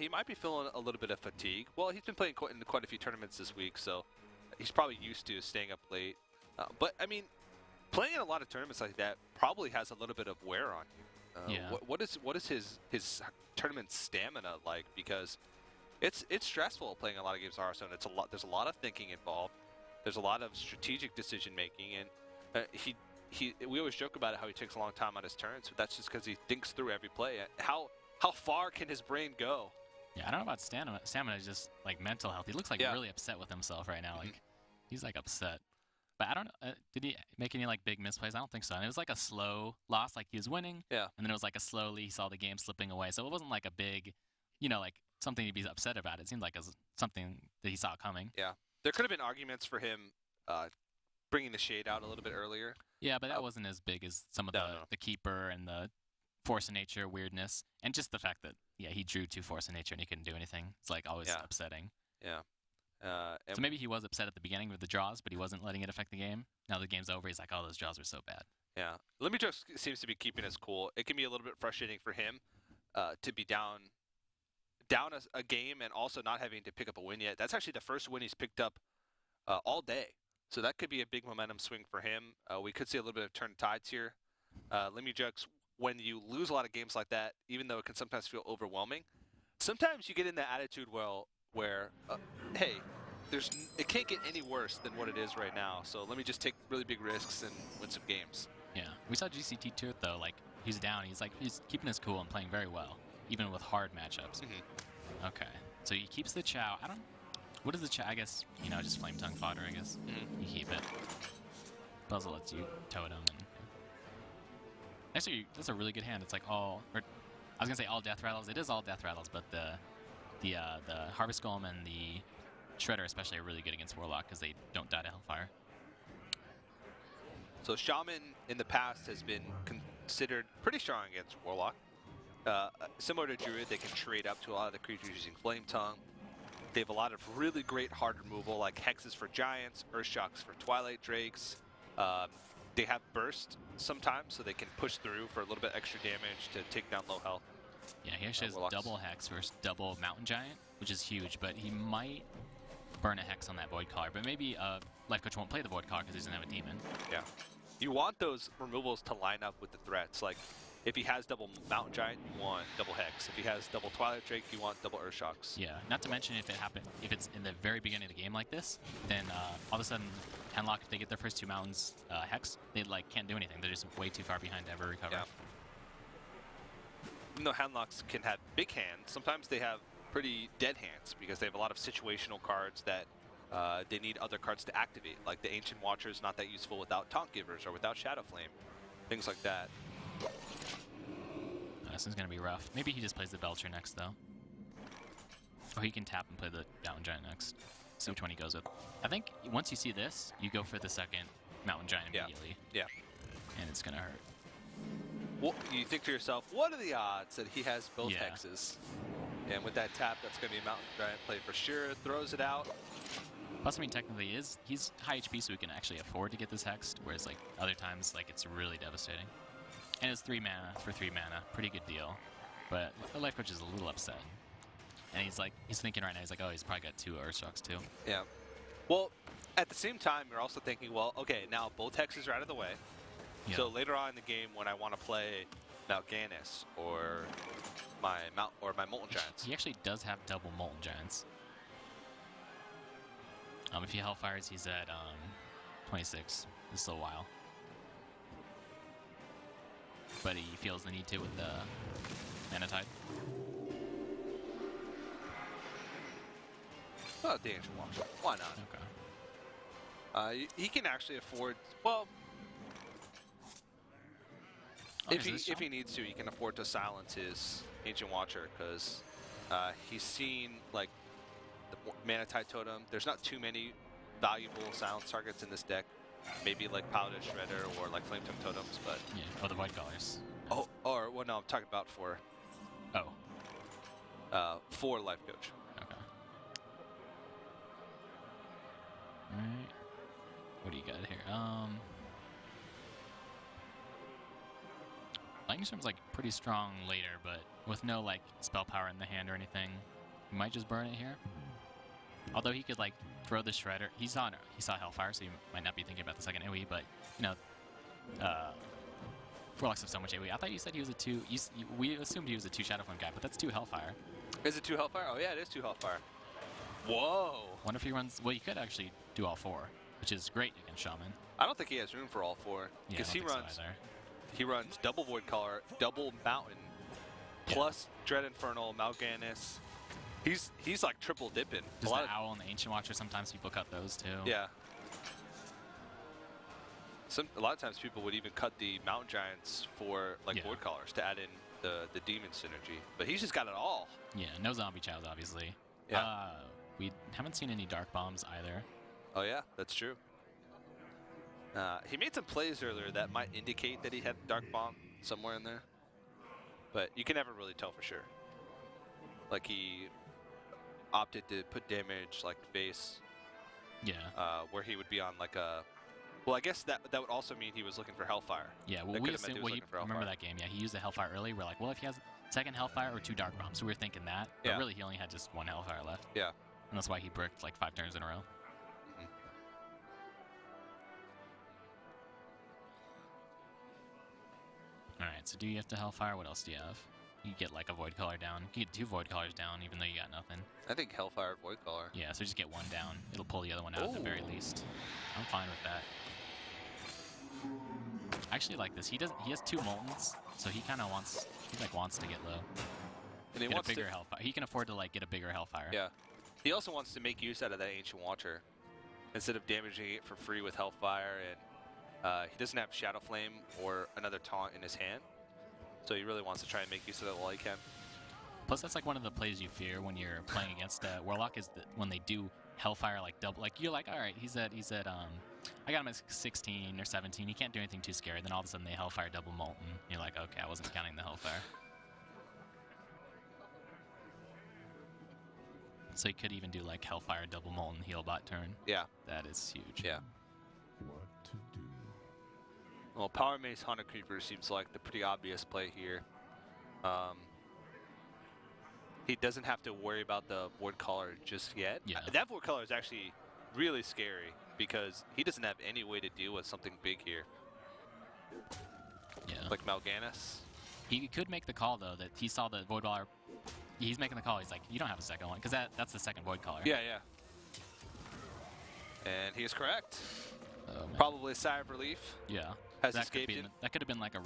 might be feeling a little bit of fatigue. Well, he's been playing in quite a few tournaments this week, so he's probably used to staying up late. But I mean, playing in a lot of tournaments like that probably has a little bit of wear on you. Yeah. What is his tournament stamina like? Because it's stressful playing a lot of games of Hearthstone. There's a lot of thinking involved. There's a lot of strategic decision making, and we always joke about it, how he takes a long time on his turns, but that's just because he thinks through every play. How far can his brain go? Yeah, I don't know about stamina. Stamina is just like mental health. He looks like really upset with himself right now. Like he's like upset. But I don't know. Did he make any like big misplays? I don't think so. And it was like a slow loss. Like he was winning. Yeah. And then it was like a slowly he saw the game slipping away. So it wasn't like a big, like something to be upset about. It seemed like something that he saw coming. Yeah. There could have been arguments for him bringing the shade out a little bit earlier. Yeah, but that wasn't as big as some of the keeper and the force of nature weirdness, and just the fact that he drew 2 force of nature and he couldn't do anything. It's like always upsetting. Yeah. So maybe he was upset at the beginning with the draws, but he wasn't letting it affect the game. Now the game's over, he's like, oh, those draws were so bad. Yeah. liimujx seems to be keeping his cool. It can be a little bit frustrating for him to be down a game and also not having to pick up a win yet. That's actually the first win he's picked up all day. So that could be a big momentum swing for him. We could see a little bit of turn tides here. liimujx, when you lose a lot of games like that, even though it can sometimes feel overwhelming, sometimes you get in that attitude where hey, it can't get any worse than what it is right now. So let me just take really big risks and win some games. Yeah, we saw GCT too though. Like he's down. He's keeping his cool and playing very well, even with hard matchups. Okay, so he keeps the Chow. What is the Chow? I guess just flame tongue fodder. I guess you keep it. Puzzle lets you totem and. Actually, that's a really good hand. It's like I was gonna say all death rattles. It is all death rattles, but the Harvest Golem and the Shredder especially are really good against Warlock because they don't die to Hellfire. So Shaman in the past has been considered pretty strong against Warlock. Similar to Druid, they can trade up to a lot of the creatures using Flame Tongue. They have a lot of really great hard removal, like Hexes for Giants, Earthshocks for Twilight Drakes. They have Burst sometimes, so they can push through for a little bit extra damage to take down low health. Yeah, he actually has Warlocks. double Hex versus double Mountain Giant, which is huge, but he might burn a Hex on that Void Caller. But maybe Lifecoach won't play the Void Caller because he doesn't have a Demon. Yeah. You want those removals to line up with the threats. Like, if he has double Mountain Giant, you want double Hex. If he has double Twilight Drake, you want double Earthshocks. Yeah, not to mention if it's in the very beginning of the game like this, then all of a sudden, Handlock, if they get their first 2 mountains Hex, they can't do anything. They're just way too far behind to ever recover. Yeah. Even though Handlocks can have big hands, sometimes they have pretty dead hands because they have a lot of situational cards that they need other cards to activate. Like the Ancient Watcher is not that useful without Taunt Givers or without Shadow Flame. Things like that. This one's going to be rough. Maybe he just plays the Belcher next, though. Or he can tap and play the Mountain Giant next. See which one he goes with. I think once you see this, you go for the second Mountain Giant immediately. Yeah. And it's going to hurt. Well, you think to yourself, what are the odds that he has both Hexes? And with that tap, that's going to be a Mountain Giant play for sure. Throws it out. Plus, I mean, technically, he's high HP, so he can actually afford to get this hexed, whereas other times, it's really devastating. And it's 3 mana for 3 mana, pretty good deal. But the Lifecoach is a little upset, and he's thinking right now, he's like, oh, he's probably got 2 Earthshocks too. Yeah. Well, at the same time, you're also thinking, well, okay, now both Hexes are out of the way. Yeah. So later on in the game, when I want to play Mal'Ganis or my Molten Giants, he actually does have double Molten Giants. If he Hellfires, he's at 26. It's still a while. But he feels the need to with the Mana Tide. Oh, the Ancient Watcher. Why not? Okay. He can actually afford, well, if he needs to, he can afford to silence his Ancient Watcher because he's seen the Mana Tide Totem. There's not too many valuable silence targets in this deck. Maybe Paladin Shredder or Flame Tongue Totems, but yeah, or the Void Callers. Oh, or well, no, I'm talking about for Lifecoach. Okay. All right. What do you got here? Lightning Storm's pretty strong later, but with no spell power in the hand or anything, you might just burn it here. Although he could throw the Shredder. He saw Hellfire, so he might not be thinking about the second AoE, but Warlocks have so much AoE. I thought you said he was a 2. We assumed he was a 2 Shadow Flame guy, but that's 2 Hellfire. Is it 2 Hellfire? Oh yeah, it is 2 Hellfire. Whoa! Wonder if he runs. Well, you could actually do all 4, which is great against Shaman. I don't think he has room for all 4 because he runs double Void Caller, double Mountain, plus Dread Infernal, Mal'Ganis. He's like triple dipping. Does the Owl and the Ancient Watcher, sometimes people cut those too. Yeah. A lot of times people would even cut the Mountain Giants for like Void Callers to add in the Demon synergy. But he's just got it all. Yeah, no Zombie Chows, obviously. Yeah. We haven't seen any Dark Bombs either. Oh yeah, that's true. He made some plays earlier that might indicate that he had Dark Bomb somewhere in there. But you can never really tell for sure. Like he opted to put damage like base. Yeah. Where he would be on like a. Well, I guess that would also mean he was looking for Hellfire. Yeah. Well, we assumed, remember that game? Yeah, he used the Hellfire early. We're like, well, if he has second Hellfire or 2 Dark Bombs, so we were thinking that. But really, he only had just 1 Hellfire left. Yeah. And that's why he bricked like 5 turns in a row. Alright, so do you have to Hellfire? What else do you have? You get like a Void Caller down. You get 2 Void Callers down, even though you got nothing. I think Hellfire Void Caller. Yeah, so just get 1 down. It'll pull the other one out at the very least. I'm fine with that. I actually like this. He has 2 Moltens, so he kind of wants to get low. And he get wants a bigger Hellfire. He can afford to like get a bigger Hellfire. Yeah. He also wants to make use out of that Ancient Watcher instead of damaging it for free with Hellfire, and he doesn't have Shadow Flame or another taunt in his hand, so he really wants to try and make use of it while he can. Plus, that's like one of the plays you fear when you're playing against Warlock is that when they do Hellfire like double, like you're like, all right, he's at I got him at 16 or 17. He can't do anything too scary. Then all of a sudden they Hellfire double Molten. You're like, okay, I wasn't counting the Hellfire. So he could even do like Hellfire double Molten heal bot turn. Yeah. That is huge. Yeah. What to do? Well, Power Mace Hunter Creeper seems like the pretty obvious play here. He doesn't have to worry about the Void Caller just yet. Yeah. That Void Caller is actually really scary because he doesn't have any way to deal with something big here. Yeah. Like Mal'Ganis. He could make the call though that he saw the Void Caller. He's making the call. He's like, you don't have a second one because that's the second Void Caller. Yeah, yeah. And he is correct. Oh, probably a sigh of relief. Yeah. Has that escaped it. That could have been like a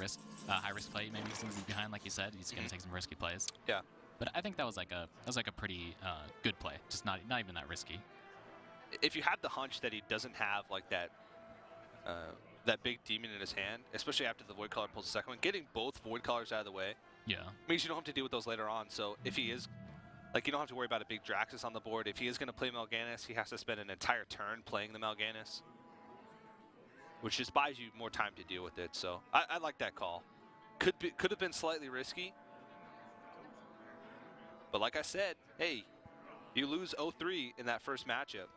high risk play maybe since he's behind, like you said. He's gonna take some risky plays. Yeah. But I think that was like a pretty good play. Just not even that risky. If you had the hunch that he doesn't have like that big demon in his hand, especially after the Void Caller pulls the second one, getting both Void Callers out of the way means you don't have to deal with those later on. So if he is, like, you don't have to worry about a big Draxus on the board. If he is going to play Mal'Ganis, he has to spend an entire turn playing the Mal'Ganis, which just buys you more time to deal with it. So I like that call. Could have been slightly risky, but like I said, hey, you lose 0-3 in that first matchup,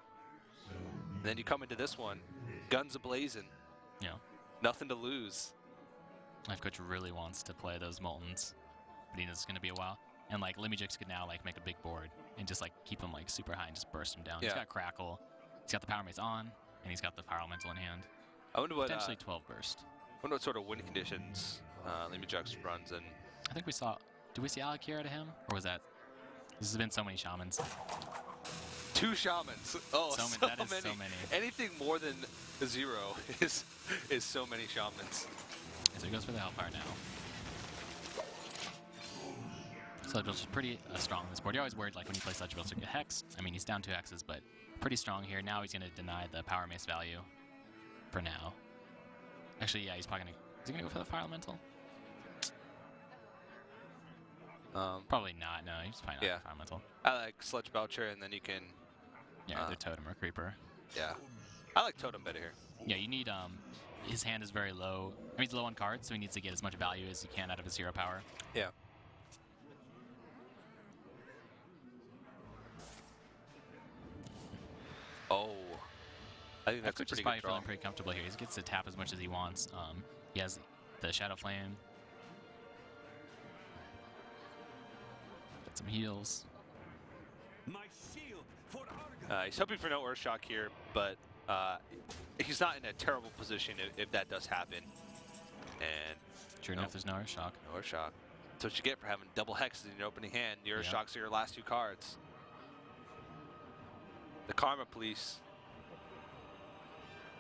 and then you come into this one, guns a-blazing. Yeah. Nothing to lose. Lifecoach really wants to play those Moltens, but he knows it's going to be a while. And like liimujx could now like make a big board and just like keep him like super high and just burst him down. Yeah. He's got Crackle, he's got the Power Mace on, and he's got the Power Elemental in hand. I wonder what potentially 12 burst. I wonder what sort of win conditions liimujx runs in. I think we saw. Did we see Alakir to him, or was that? This has been so many shamans. 2 shamans. Oh, so many. So many. Anything more than 0 is so many shamans. So he goes for the Hellfire now. Sludge is pretty strong on this board. You're always worried, like, when you play Sludge to get Hex. I mean, he's down 2 Hexes, but pretty strong here. Now he's going to deny the Power Mace value for now. Actually, yeah, he's probably going to... Is he going to go for the Fire Elemental? Probably not. No, he's probably not Fire Elemental. I like Sludge Belcher, and then you can... Yeah, either Totem or Creeper. Yeah. I like Totem better here. Yeah, you need... his hand is very low. I mean, he's low on cards, so he needs to get as much value as he can out of his hero power. Yeah. Oh. I think that's a pretty good draw. Feeling pretty comfortable here. He gets to tap as much as he wants. He has the Shadow Flame. Got some heals. My shield for he's hoping for no Earthshock here, but he's not in a terrible position if that does happen. And Sure enough, there's no Earth Shock. No Earth Shock. That's what you get for having double hexes in your opening hand. Your Earth Yep. Shocks are your last 2 cards. The Karma Police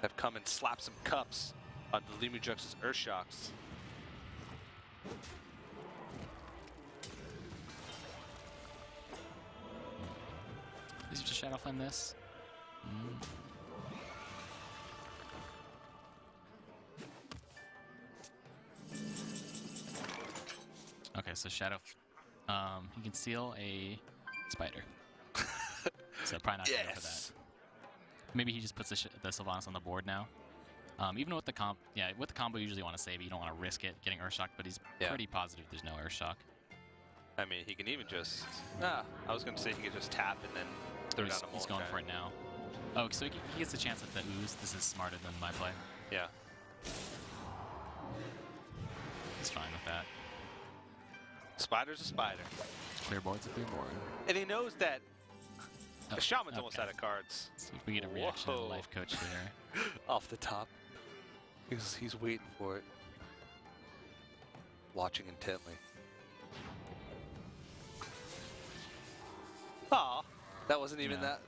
have come and slapped some cups on the liimujx's Earth Shocks. Is he just Shadow Flame this? Okay, so Shadow, he can steal a spider. So probably not gonna go for that. Maybe he just puts the Sylvanas on the board now. Even with the with the combo, you usually want to save it. You don't want to risk it getting Earth Shock, but he's pretty positive there's no Earth Shock. I mean, he can even just. I was gonna say he could just tap and then throw down a He's going for it now. Oh, so he gets a chance at the ooze. This is smarter than my play. Yeah. He's fine with that. Spider's a spider. Clear board's a clear board. And he knows that the Shaman's okay. almost out of cards. See if we get a reaction to the Lifecoach here. Off the top. He's waiting for it. Watching intently. Aw, that wasn't even that.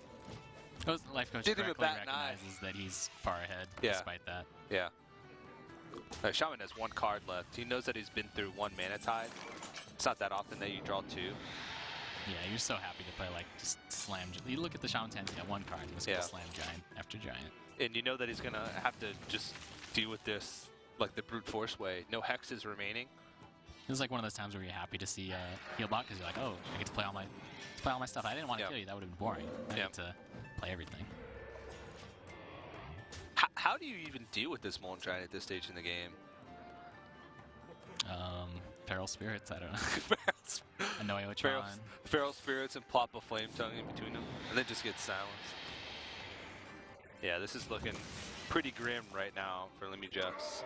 Lifecoach Didn't even correctly bat an eye. recognizes that he's far ahead Yeah. despite that. Yeah. Shaman has 1 card left. He knows that he's been through 1 Mana Tide. It's not that often that you draw 2. Yeah, you're so happy to play like just slam. You look at the Shaman's hand, he's got 1 card. He was gonna slam giant after giant. And you know that he's gonna have to just deal with this like the brute force way. No hexes remaining. This is like one of those times where you're happy to see Healbot because you're like, oh, I get to play all my stuff. I didn't want to kill you. That would have been boring. I get to play everything. How do you even deal with this Molten Giant at this stage in the game? Feral Spirits, I don't know. Anoyotron. Feral Spirits and plop a Flame Tongue in between them, and then just get silenced. Yeah, this is looking pretty grim right now for liimujx.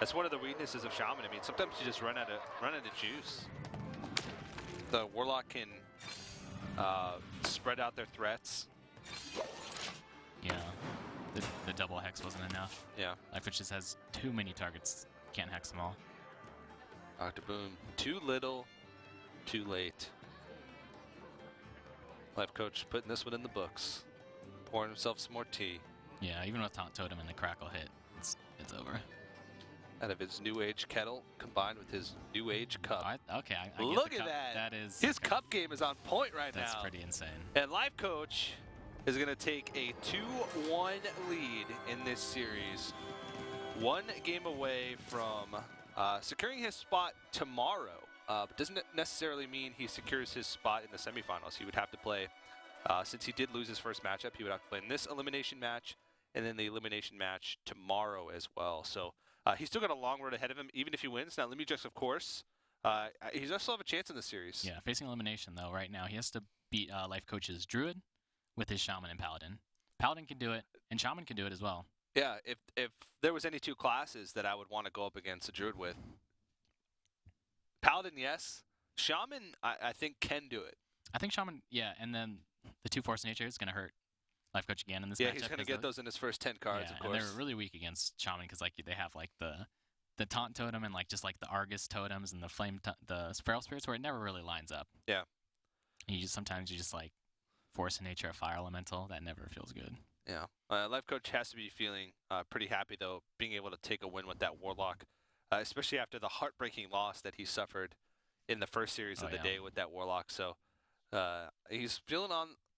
That's one of the weaknesses of Shaman. I mean, sometimes you just run out of juice. The Warlock can spread out their threats. Yeah, the double hex wasn't enough. Yeah. Lifecoach just has too many targets. Can't hex them all. Dr. Boom, too little, too late. Lifecoach putting this one in the books. Pouring himself some more tea. Yeah, even with Taunt Totem and the Crackle hit, it's over. Out of his New Age kettle, combined with his New Age cup. Okay, I get Look the at cup. that. That is His cup game is on point right That's now. pretty insane. And Lifecoach is going to take a 2-1 lead in this series. 1 game away from securing his spot tomorrow. But doesn't necessarily mean he secures his spot in the semifinals. He would have to play, since he did lose his first matchup, he would have to play in this elimination match and then the elimination match tomorrow as well. So he's still got a long road ahead of him, even if he wins. Now, liimujx, of course, he does still have a chance in the series. Yeah, facing elimination, though, right now, he has to beat Lifecoach's Druid with his Shaman and Paladin. Paladin can do it, and Shaman can do it as well. Yeah, if there was any 2 classes that I would want to go up against a Druid with, Paladin, yes. Shaman, I think, can do it. I think Shaman, yeah, and then the 2 Force Nature is going to hurt Lifecoach again in this matchup. Yeah, he's going to get those in his first 10 cards, of course. And they're really weak against Shaman because like they have like the Taunt Totem and like just like the Argus Totems and the Feral Spirits where it never really lines up. Yeah. And sometimes you just like Force of Nature a Fire Elemental. That never feels good. Yeah. Lifecoach has to be feeling pretty happy, though, being able to take a win with that Warlock, especially after the heartbreaking loss that he suffered in the first series of the day with that Warlock. So he's feeling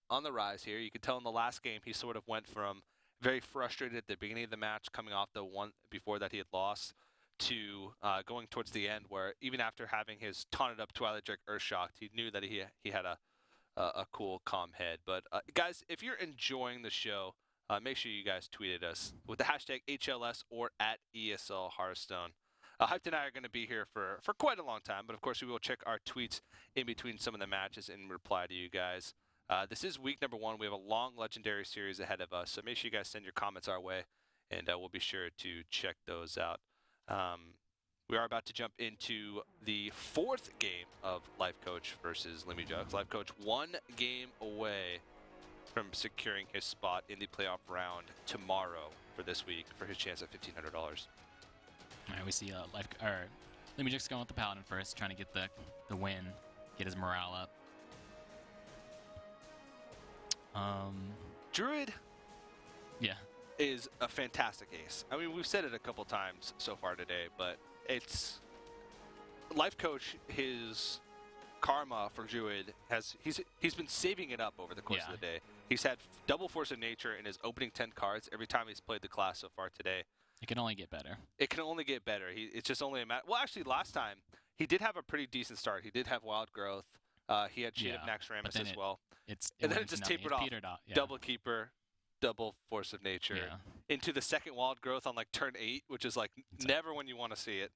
on the rise here. You could tell in the last game he sort of went from very frustrated at the beginning of the match, coming off the one before that he had lost, to going towards the end where even after having his taunted up Twilight Drake Earthshocked, he knew that he had a cool, calm head. But guys, if you're enjoying the show, make sure you guys tweet at us with the hashtag HLS or at ESL Hearthstone. Hyped and I are going to be here for quite a long time, but of course we will check our tweets in between some of the matches and reply to you guys. This is week number 1. We have a long legendary series ahead of us, so make sure you guys send your comments our way, and we'll be sure to check those out. We are about to jump into the 4th game of Lifecoach versus liimujx. Lifecoach 1 game away from securing his spot in the playoff round tomorrow for this week for his chance at $1,500. All right, we see liimujx going with the Paladin first, trying to get the win, get his morale up. Druid Yeah. is a fantastic ace. I mean, we've said it a couple times so far today, but it's Lifecoach. His karma for Druid he's been saving it up over the course of the day. He's had double Force of Nature in his opening 10 cards every time he's played the class so far today. It can only get better. It can only get better. It's just only a matter. Well, actually, last time he did have a pretty decent start. He did have Wild Growth. He had Shade of Naxxramas as well. And then it just tapered off. Petered out. Yeah. Double Keeper, double Force of Nature, into the second Wild Growth on like turn 8, which is like never when you want to see it.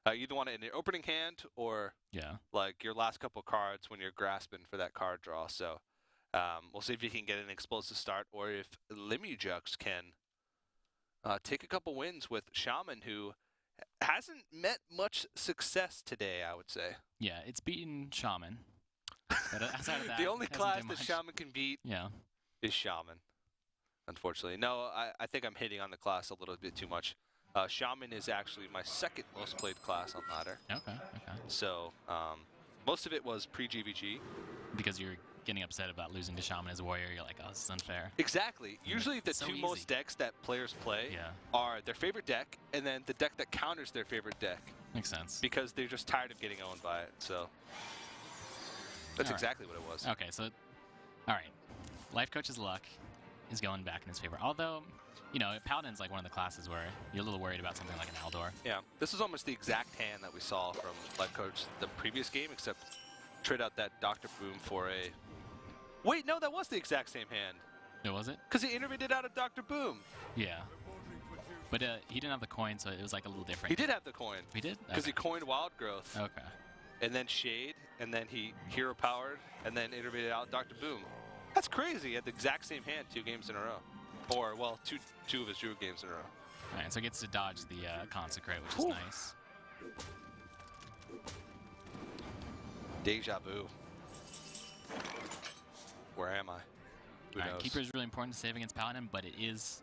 You either want it in your opening hand or like your last couple cards when you're grasping for that card draw. So we'll see if he can get an explosive start or if liimujx can take a couple wins with Shaman, who hasn't met much success today, I would say. Yeah, it's beaten Shaman. But outside of that, the only class that much. Shaman can beat is Shaman, unfortunately. No, I think I'm hitting on the class a little bit too much. Shaman is actually my second most played class on ladder. Okay. So most of it was pre-GVG. Because you're getting upset about losing to Shaman as a warrior, you're like, oh, this is unfair. Exactly. Usually the two most decks that players play are their favorite deck and then the deck that counters their favorite deck. Makes sense. Because they're just tired of getting owned by it. So that's exactly what it was. Okay, so, all right. Lifecoach's luck is going back in his favor. Although, you know, Paladin's like one of the classes where you're a little worried about something like an Aldor. Yeah, this is almost the exact hand that we saw from Lifecoach the previous game, except trade out that Dr. Boom for a... Wait, no, that was the exact same hand. No, was it? Because he innovated out of Dr. Boom. Yeah. But he didn't have the coin, so it was like a little different. He did have the coin. He did? Because he coined Wild Growth. Okay. And then Shade, and then he hero powered, and then innovated out Dr. Boom. That's crazy. He had the exact same hand 2 games in a row. Or, well, two of his Druid games in a row. All right, so he gets to dodge the Consecrate, which is nice. Deja vu. Where am I? Who knows? Keeper is really important to save against Paladin, but it is,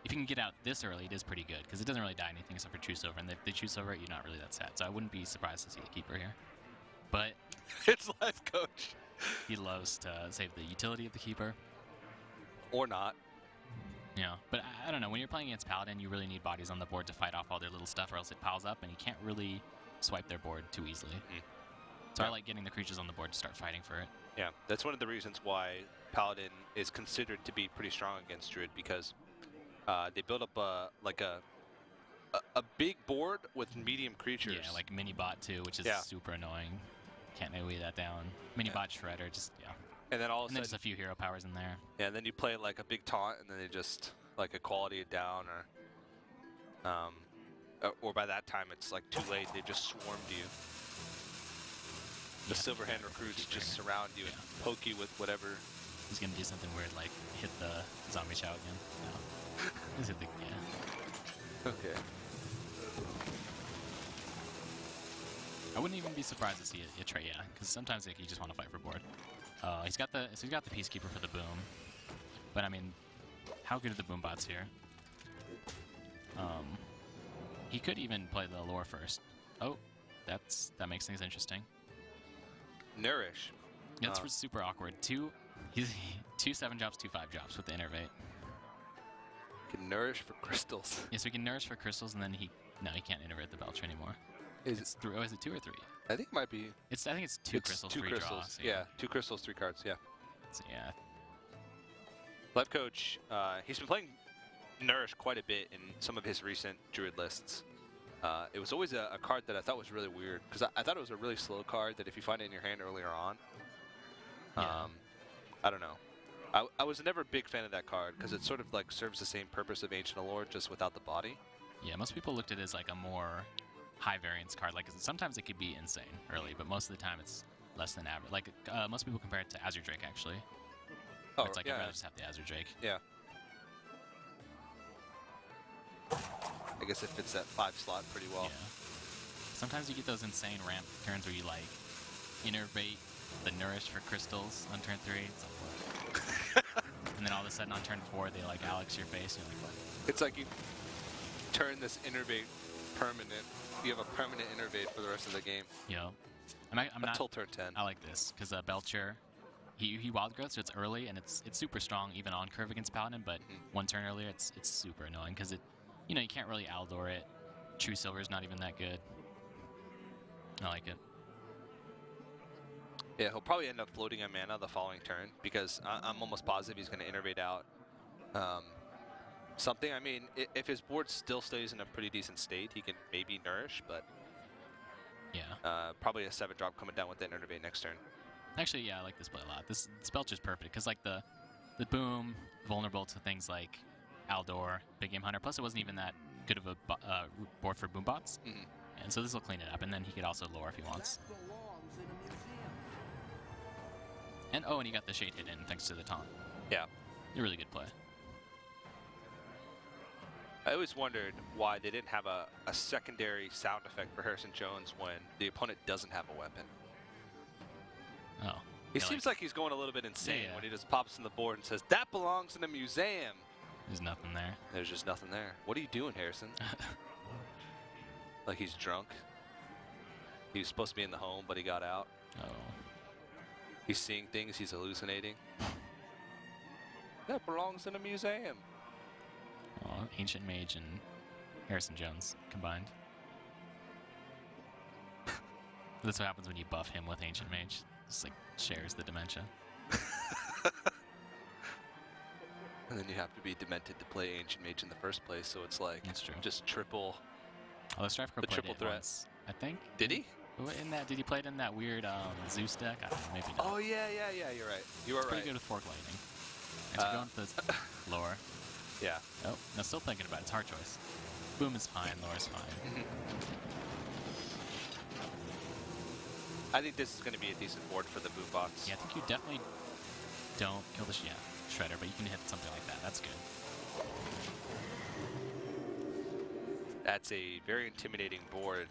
if you can get out this early, it is pretty good, because it doesn't really die anything except for True Silver, and if they choose Silver, you're not really that sad. So I wouldn't be surprised to see the Keeper here. But it's Lifecoach. He loves to save the utility of the Keeper. Or not. Yeah, but I don't know. When you're playing against Paladin, you really need bodies on the board to fight off all their little stuff, or else it piles up, and you can't really swipe their board too easily. So I like getting the creatures on the board to start fighting for it. Yeah, that's one of the reasons why Paladin is considered to be pretty strong against Druid, because they build up a big board with medium creatures. Yeah, like mini bot too, which is super annoying. Can't AoE that down. Mini bot shredder, just And then all of a sudden, there's a few hero powers in there. Yeah, and then you play like a big taunt, and then they just like equality it down, or by that time it's like too late. They've just swarmed you. The Silverhand recruits just surround you and poke you with whatever. He's gonna do something weird, like hit the zombie chow again. No. He's hit the Okay. I wouldn't even be surprised to see it trade, because sometimes like, you just want to fight for board. He's got the Peacekeeper for the boom, but I mean, how good are the boom bots here? He could even play the lore first. Oh, that makes things interesting. Nourish. That's super awkward. Two 7-drops, 2 5-drops with the Innervate. Can nourish for crystals. Yeah, so he can nourish for crystals, and then he can't Innervate the Belcher anymore. Is it 2 or 3? I think it might be. I think it's 2 crystals, 3 crystals. draws. Yeah, 2 crystals, 3 cards. Yeah. So, yeah. Lifecoach, he's been playing Nourish quite a bit in some of his recent Druid lists. It was always a card that I thought was really weird, because I thought it was a really slow card that if you find it in your hand earlier on, I don't know. I was never a big fan of that card, because it sort of like serves the same purpose of Ancient Allure, just without the body. Yeah, most people looked at it as like a more high variance card. Like sometimes it could be insane early, but most of the time it's less than average. Like most people compare it to Azure Drake, actually. Oh, it's like I'd rather just have the Azure Drake. Yeah. I guess it fits that 5 slot pretty well. Yeah. Sometimes you get those insane ramp turns where you like innervate the Nourish for crystals on turn 3. It's like, what? And then all of a sudden on turn 4 they like Alex your face. And you're like, what? It's like you turn this Innervate permanent. You have a permanent innervate for the rest of the game. Yeah. I'm not. Until turn 10. I like this because Belcher, he wild growth, so it's early and it's super strong even on curve against Paladin. But one turn earlier, it's super annoying because you can't really Aldor it. True Silver's not even that good. I like it. Yeah, he'll probably end up floating a mana the following turn because I'm almost positive he's going to innervate out something. I mean, if his board still stays in a pretty decent state, he can maybe nourish, but yeah, probably a 7-drop coming down with the innervate next turn. Actually, yeah, I like this play a lot. This Belcher's perfect because like the boom vulnerable to things like Aldor, Big Game Hunter. Plus, it wasn't even that good of a board for boom bots, and so this will clean it up. And then he could also lore if he wants. And and he got the shade hit in thanks to the taunt. Yeah, a really good play. I always wondered why they didn't have a secondary sound effect for Harrison Jones when the opponent doesn't have a weapon. Oh. He seems like he's going a little bit insane Yeah. when he just pops in the board and says, "That belongs in a museum." There's nothing there. There's just nothing there. What are you doing, Harrison? Like he's drunk. He was supposed to be in the home, but he got out. Oh. He's seeing things. He's hallucinating. That belongs in a museum. Oh, Ancient Mage and Harrison Jones combined. That's what happens when you buff him with Ancient Mage. Just like shares the dementia. And then you have to be demented to play Ancient Mage in the first place, so it's like That's true. just triple. Oh, the Strife Crow The played triple it threat. once, I think. Did he? Did he play it in that weird Zeus deck? I don't know, maybe not. Oh yeah, you're right. You are Pretty right. good with Fork Lightning. Thanks for going with the lore. Yeah. Oh, no, still thinking about it. It's hard choice. Boom is fine, lore is fine. I think this is going to be a decent board for the boom box. Yeah, I think you definitely don't kill the Shredder, but you can hit something like that. That's good. That's a very intimidating board.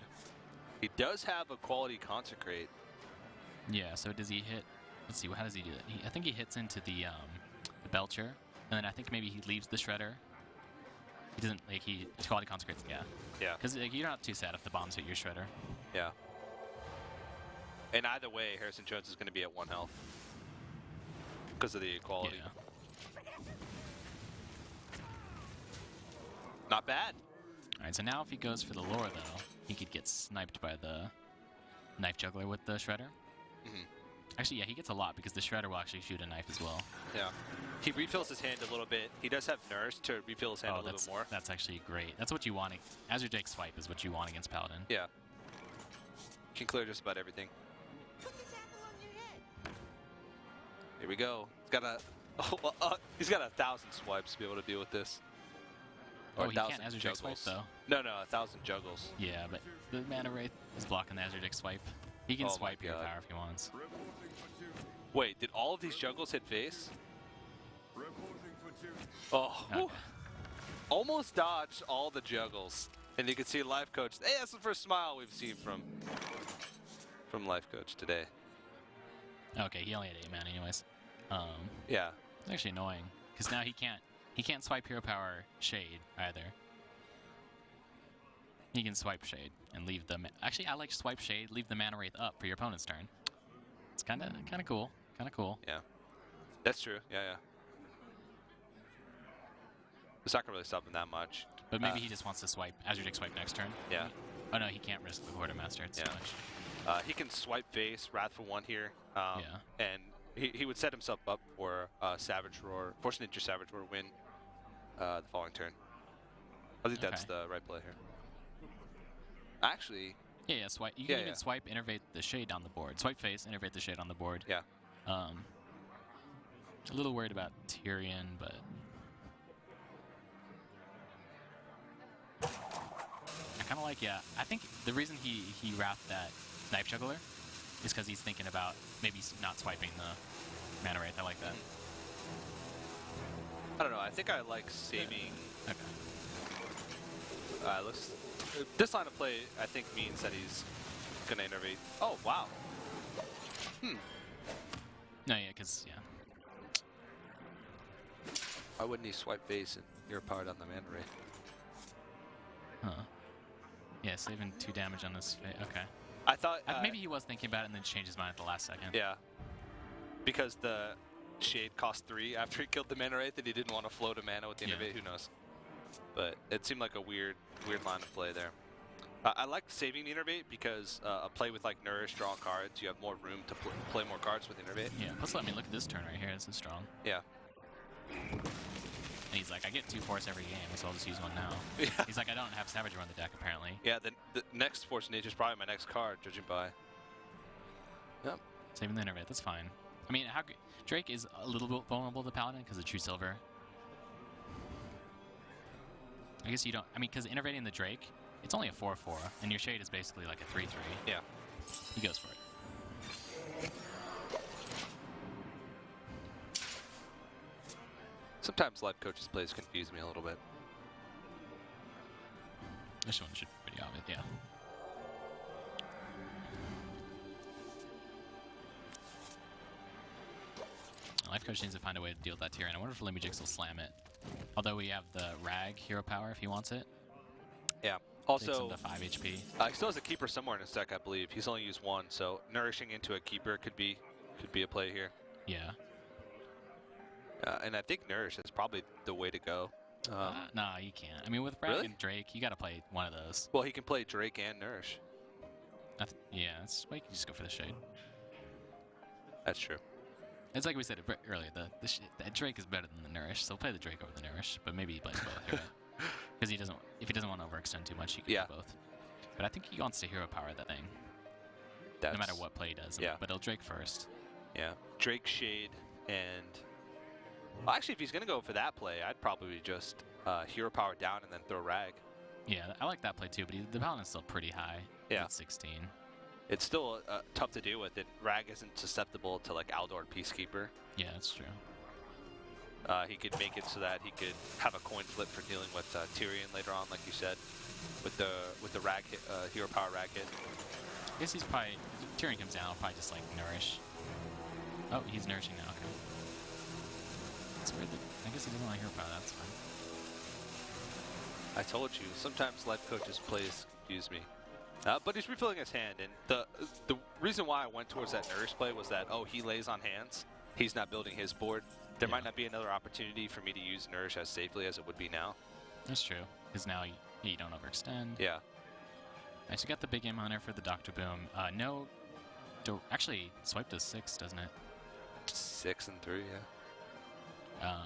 He does have a quality Consecrate. Yeah, so does he hit... Let's see, how does he do that? I think he hits into the Belcher, and then I think maybe he leaves the Shredder. He doesn't, like, his quality Consecrates, yeah. Yeah. Because you're not too sad if the bombs hit your Shredder. Yeah. And either way, Harrison Jones is going to be at 1 health because of the equality. Yeah. Not bad. Alright, so now if he goes for the lore, though, he could get sniped by the Knife Juggler with the Shredder. Actually, yeah, he gets a lot because the Shredder will actually shoot a knife as well. Yeah. He refills his hand a little bit. He does have Nurse to refill his hand a little bit more. That's actually great. That's what you want. Azure Drake Swipe is what you want against Paladin. Yeah. Can clear just about everything. Put this apple on your head. Here we go. He's got 1,000 swipes to be able to deal with this. Oh, Or he can't 1,000 Azure Drake Swipe, juggles. though. No, 1,000 juggles. Yeah, but the Mana Wraith is blocking the Azure Drake Swipe. He can Oh my swipe your God. power if he wants. Wait, did all of these juggles hit face? Oh, Okay. almost dodged all the juggles. And you can see Lifecoach. Hey, that's the first smile we've seen from Lifecoach today. Okay, he only had 8 mana anyways. Yeah. It's actually annoying because now he can't swipe Hero Power Shade either. He can swipe Shade and leave the... Actually, I like swipe Shade, leave the Mana Wraith up for your opponent's turn. It's kind of cool. Kind of cool. Yeah. That's true. Yeah. It's not going to really stop him that much. But maybe he just wants to swipe Azure Drake Swipe next turn. Yeah. Oh no, he can't risk the Quartermaster. It's too much. He can swipe face, Wrathful 1 here. Yeah. And he would set himself up for Savage Roar, Force Ninja Savage Roar win the following turn. I think that's the right play here. Actually... Yeah, swipe. You can even swipe, innervate the Shade down the board. Swipe face, innervate the Shade on the board. Yeah. A little worried about Tyrion, but... I kind of like, I think the reason he wrathed that Knife Juggler is because he's thinking about maybe not swiping the Mana Wraith. I like that. I don't know. I think I like saving... Okay. This line of play, I think, means that he's going to innervate. Oh, wow. No, yeah, because, Why wouldn't he swipe face and you're powered on the Mana Wraith? Huh. Yeah, saving 2 damage on this. Okay. I thought Maybe he was thinking about it and then changed his mind at the last second. Yeah, because the Shade cost 3 after he killed the Mana Wraith, and he didn't want to float a mana with the Yeah. Innervate. Who knows? But it seemed like a weird line of play there. I like saving the Innervate because a play with like Nourish, draw cards, you have more room to play more cards with Innervate. Yeah. Plus, I mean, look at this turn right here. This is strong. Yeah. And he's like, I get 2 Force every game, so I'll just use one now. Yeah. He's like, I don't have Savagery on the deck apparently. Yeah. The next Force Nature is probably my next card, judging by. Yep. Saving the Innervate, that's fine. I mean, Drake is a little bit vulnerable to Paladin because of True Silver. I guess you don't. I mean, because Innervating the Drake, it's only a 4/4, and your Shade is basically like a 3/3. Yeah. He goes for it. Sometimes Lifecoach's plays confuse me a little bit. This one should be pretty obvious, yeah. Lifecoach needs to find a way to deal with that tier, and I wonder if liimujx will slam it. Although we have the Rag hero power if he wants it. Yeah. Takes him Also, to 5 HP. he still has a keeper somewhere in his deck, I believe. He's only used 1, so nourishing into a keeper could be a play here. Yeah. And I think nourish is probably the way to go. Nah, you can't. I mean, with Rag Really? and Drake, you gotta play one of those. Well, he can play Drake and nourish. Yeah, that's why you can just go for the Shade. That's true. It's like we said earlier, the Drake is better than the Nourish, so play the Drake over the Nourish, but maybe he plays both here. Because if he doesn't want to overextend too much, he can do both. But I think he wants to hero power that thing, no matter what play he does. Yeah. But he'll Drake first. Yeah. Drake, Shade, and... Well, actually, if he's going to go for that play, I'd probably just hero power down and then throw Rag. Yeah, I like that play too, but the Paladin's still pretty high. Yeah. It's 16. It's still tough to deal with. Rag isn't susceptible to like Aldor Peacekeeper. Yeah, that's true. He could make it so that he could have a coin flip for dealing with Tyrion later on, like you said, with the Rag hit, hero power Rag hit. I guess he's probably, if Tyrion comes down, I'll probably just like Nourish. Oh, he's nourishing now, okay. It's weird that, I guess he doesn't want hero power, that's fine. I told you, sometimes Lifecoach's plays confuse me. But he's refilling his hand, and the reason why I went towards that Nourish play was that, oh, he lays on hands. He's not building his board. There might not be another opportunity for me to use Nourish as safely as it would be now. That's true, because now you don't overextend. Yeah. Nice, you got the big game hunter for the Dr. Boom. Actually, swipe does 6, doesn't it? 6 and 3, yeah.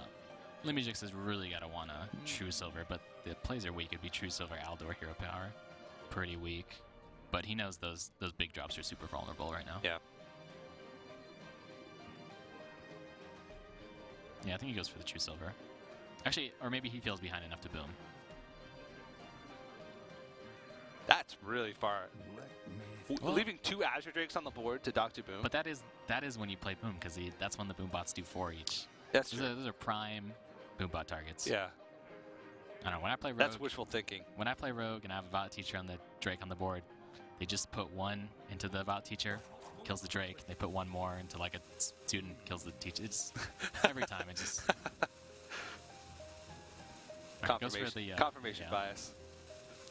liimujx has really got to want a True Silver, but the plays are weak. It'd be True Silver, Aldor, hero power. Pretty weak. But he knows those big drops are super vulnerable right now. Yeah. Yeah, I think he goes for the True Silver. Actually, or maybe he feels behind enough to boom. That's really far. Let me Leaving 2 Azure Drakes on the board to Dr. Boom. But that is when you play boom, because that's when the boom bots do 4 each. That's true. Those are prime boom bot targets. Yeah. I don't know, when I play Rogue, That's wishful thinking. when I play Rogue and I have a Bot Teacher on the Drake on the board, they just put 1 into the Bot Teacher, kills the Drake. They put 1 more into like a student, kills the teacher. It's every time. It just Alright, goes for the, Confirmation yeah. bias.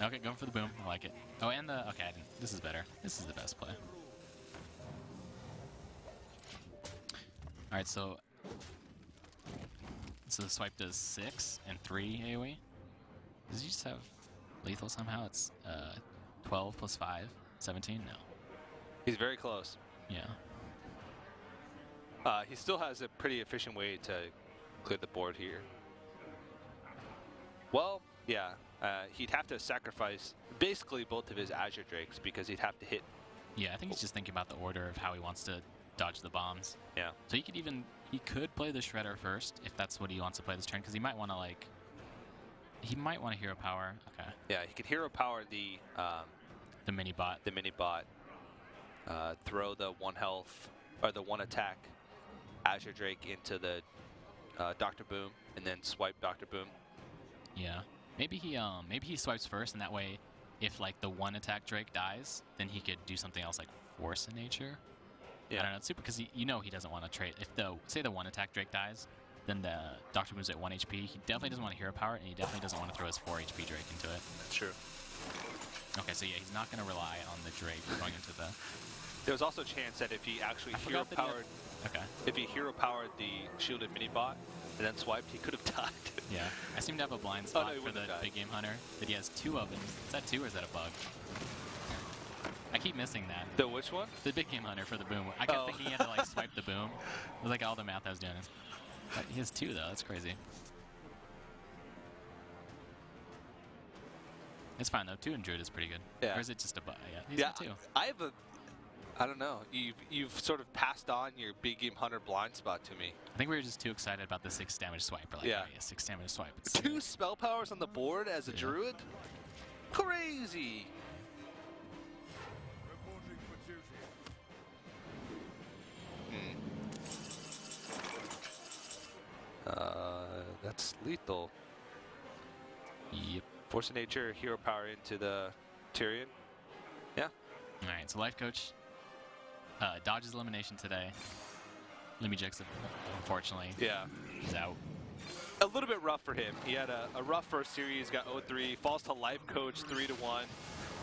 Okay, going for the boom. I like it. Oh, and the okay. This is better. This is the best play. All right, so the swipe does 6 and 3 AOE. Does he just have lethal somehow? It's 12 plus 5, 17. No. He's very close. Yeah. He still has a pretty efficient way to clear the board here. Well, yeah. He'd have to sacrifice basically both of his Azure Drakes because he'd have to hit. Yeah, I think he's just thinking about the order of how he wants to dodge the bombs. Yeah. So he could play the Shredder first if that's what he wants to play this turn, because he might want to hero power. Okay. Yeah, he could hero power the mini bot. the mini bot, throw the 1 health or the 1 attack Azure Drake into the Dr. Boom, and then swipe Dr. Boom. Yeah. Maybe he swipes first, and that way, if like the 1 attack Drake dies, then he could do something else like Force in Nature. Yeah. I don't know. It's super because he doesn't want to trade. If say the 1 attack Drake dies, then the Dr. Boom's at 1 HP. He definitely doesn't want to hero power, and he definitely doesn't want to throw his 4 HP Drake into it. That's true. Okay, so yeah, he's not going to rely on the Drake going into the... There was also a chance that if he actually I hero forgot that he had- powered, Okay, if he hero powered the shielded mini bot and then swiped, he could have died. yeah. I seem to have a blind Oh, spot no, he for wouldn't the have died. big game hunter that he has 2 of them. Is that 2 or is that a bug? I keep missing that. The which one? The big game hunter for the boom. I kept Oh. thinking he had to like swipe the boom. It was like all the math I was doing. But he has 2 though. That's crazy. It's fine though. 2 in Druid is pretty good. Yeah. Or is it just a bug? Yeah, he's Yeah, got 2. I have a. I don't know. You've sort of passed on your big game hunter blind spot to me. I think we were just too excited about the 6 damage swipe. We're like, Yeah. oh yeah, 6 damage swipe. It's 2 sick. spell powers on the board as a Yeah. druid? Crazy! Reporting for duty. That's lethal. Yep. Force of Nature, hero power into the Tyrion. Yeah. All right, so Lifecoach dodges elimination today. liimujx, unfortunately, Yeah. is out. A little bit rough for him. He had a rough first series, got 0-3, falls to Lifecoach 3-1.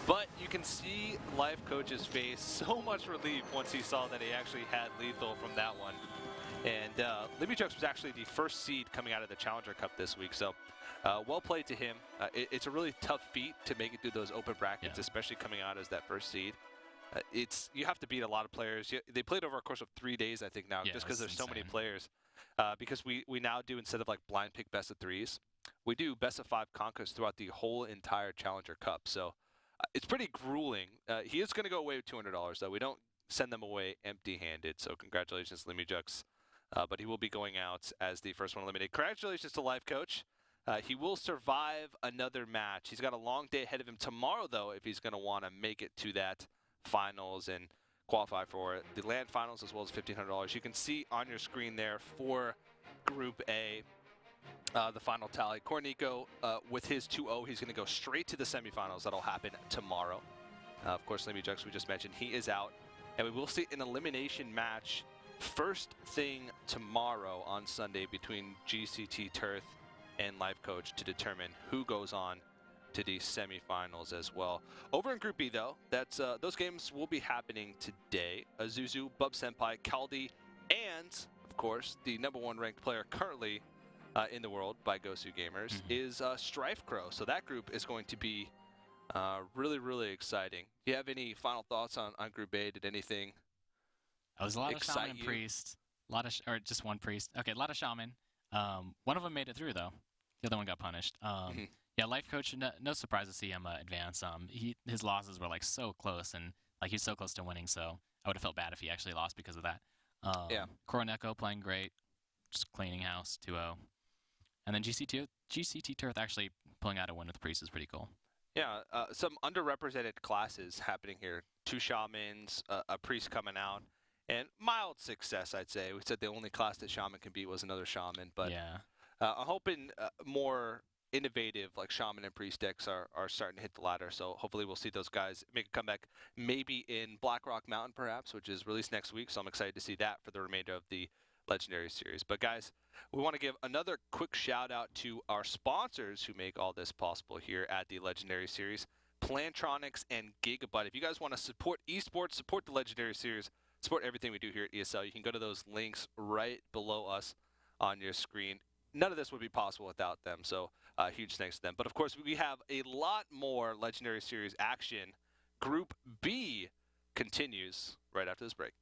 But you can see Lifecoach's face, so much relief once he saw that he actually had lethal from that one. And liimujx was actually the first seed coming out of the Challenger Cup this week, so well played to him. It's a really tough feat to make it through those open brackets, Yeah. especially coming out as that first seed. You have to beat a lot of players. They played over a course of 3 days, I think, now, Yeah, just because that's there's so many insane. players. Because we now do, instead of like blind pick best of 3s, we do best of 5 conquests throughout the whole entire Challenger Cup. So it's pretty grueling. He is going to go away with $200, though. We don't send them away empty-handed. So congratulations, liimujx. But he will be going out as the first one eliminated. Congratulations to Lifecoach. He will survive another match. He's got a long day ahead of him tomorrow, though, if he's going to want to make it to that finals and qualify for the LAN finals as well as $1,500. You can see on your screen there for Group A the final tally. Cornico, with his 2-0, he's going to go straight to the semifinals. That'll happen tomorrow. Of course, liimujx, we just mentioned, he is out. And we will see an elimination match first thing tomorrow on Sunday between GCT Turth and Lifecoach to determine who goes on to the semifinals as well. Over in Group B, though, those games will be happening today. Azuzu, Bub Senpai, Kaldi, and, of course, the #1 ranked player currently in the world by Gosu Gamers is Strife Crow. So that group is going to be really, really exciting. Do you have any final thoughts on Group A? Did anything It was a lot of excite shaman and you? priest. A lot of, or just one priest. Okay, a lot of shaman. One of them made it through though. The other one got punished. Yeah, Lifecoach. No surprise to see him advance. His losses were like so close, and like he's so close to winning. So I would have felt bad if he actually lost because of that. Yeah. Coroneko playing great, just cleaning house 2-0, and then GCT Turth actually pulling out a win with the priest is pretty cool. Yeah, some underrepresented classes happening here. 2 shamans, a priest coming out, and mild success, I'd say. We said the only class that shaman can beat was another shaman, but Yeah. I'm hoping more innovative, like shaman and priest decks are starting to hit the ladder. So hopefully we'll see those guys make a comeback, maybe in Blackrock Mountain, perhaps, which is released next week. So I'm excited to see that for the remainder of the Legendary Series. But guys, we want to give another quick shout out to our sponsors who make all this possible here at the Legendary Series, Plantronics and Gigabyte. If you guys want to support esports, support the Legendary Series, support everything we do here at ESL, you can go to those links right below us on your screen. None of this would be possible without them, so huge thanks to them. But of course, we have a lot more Legendary Series action. Group B continues right after this break.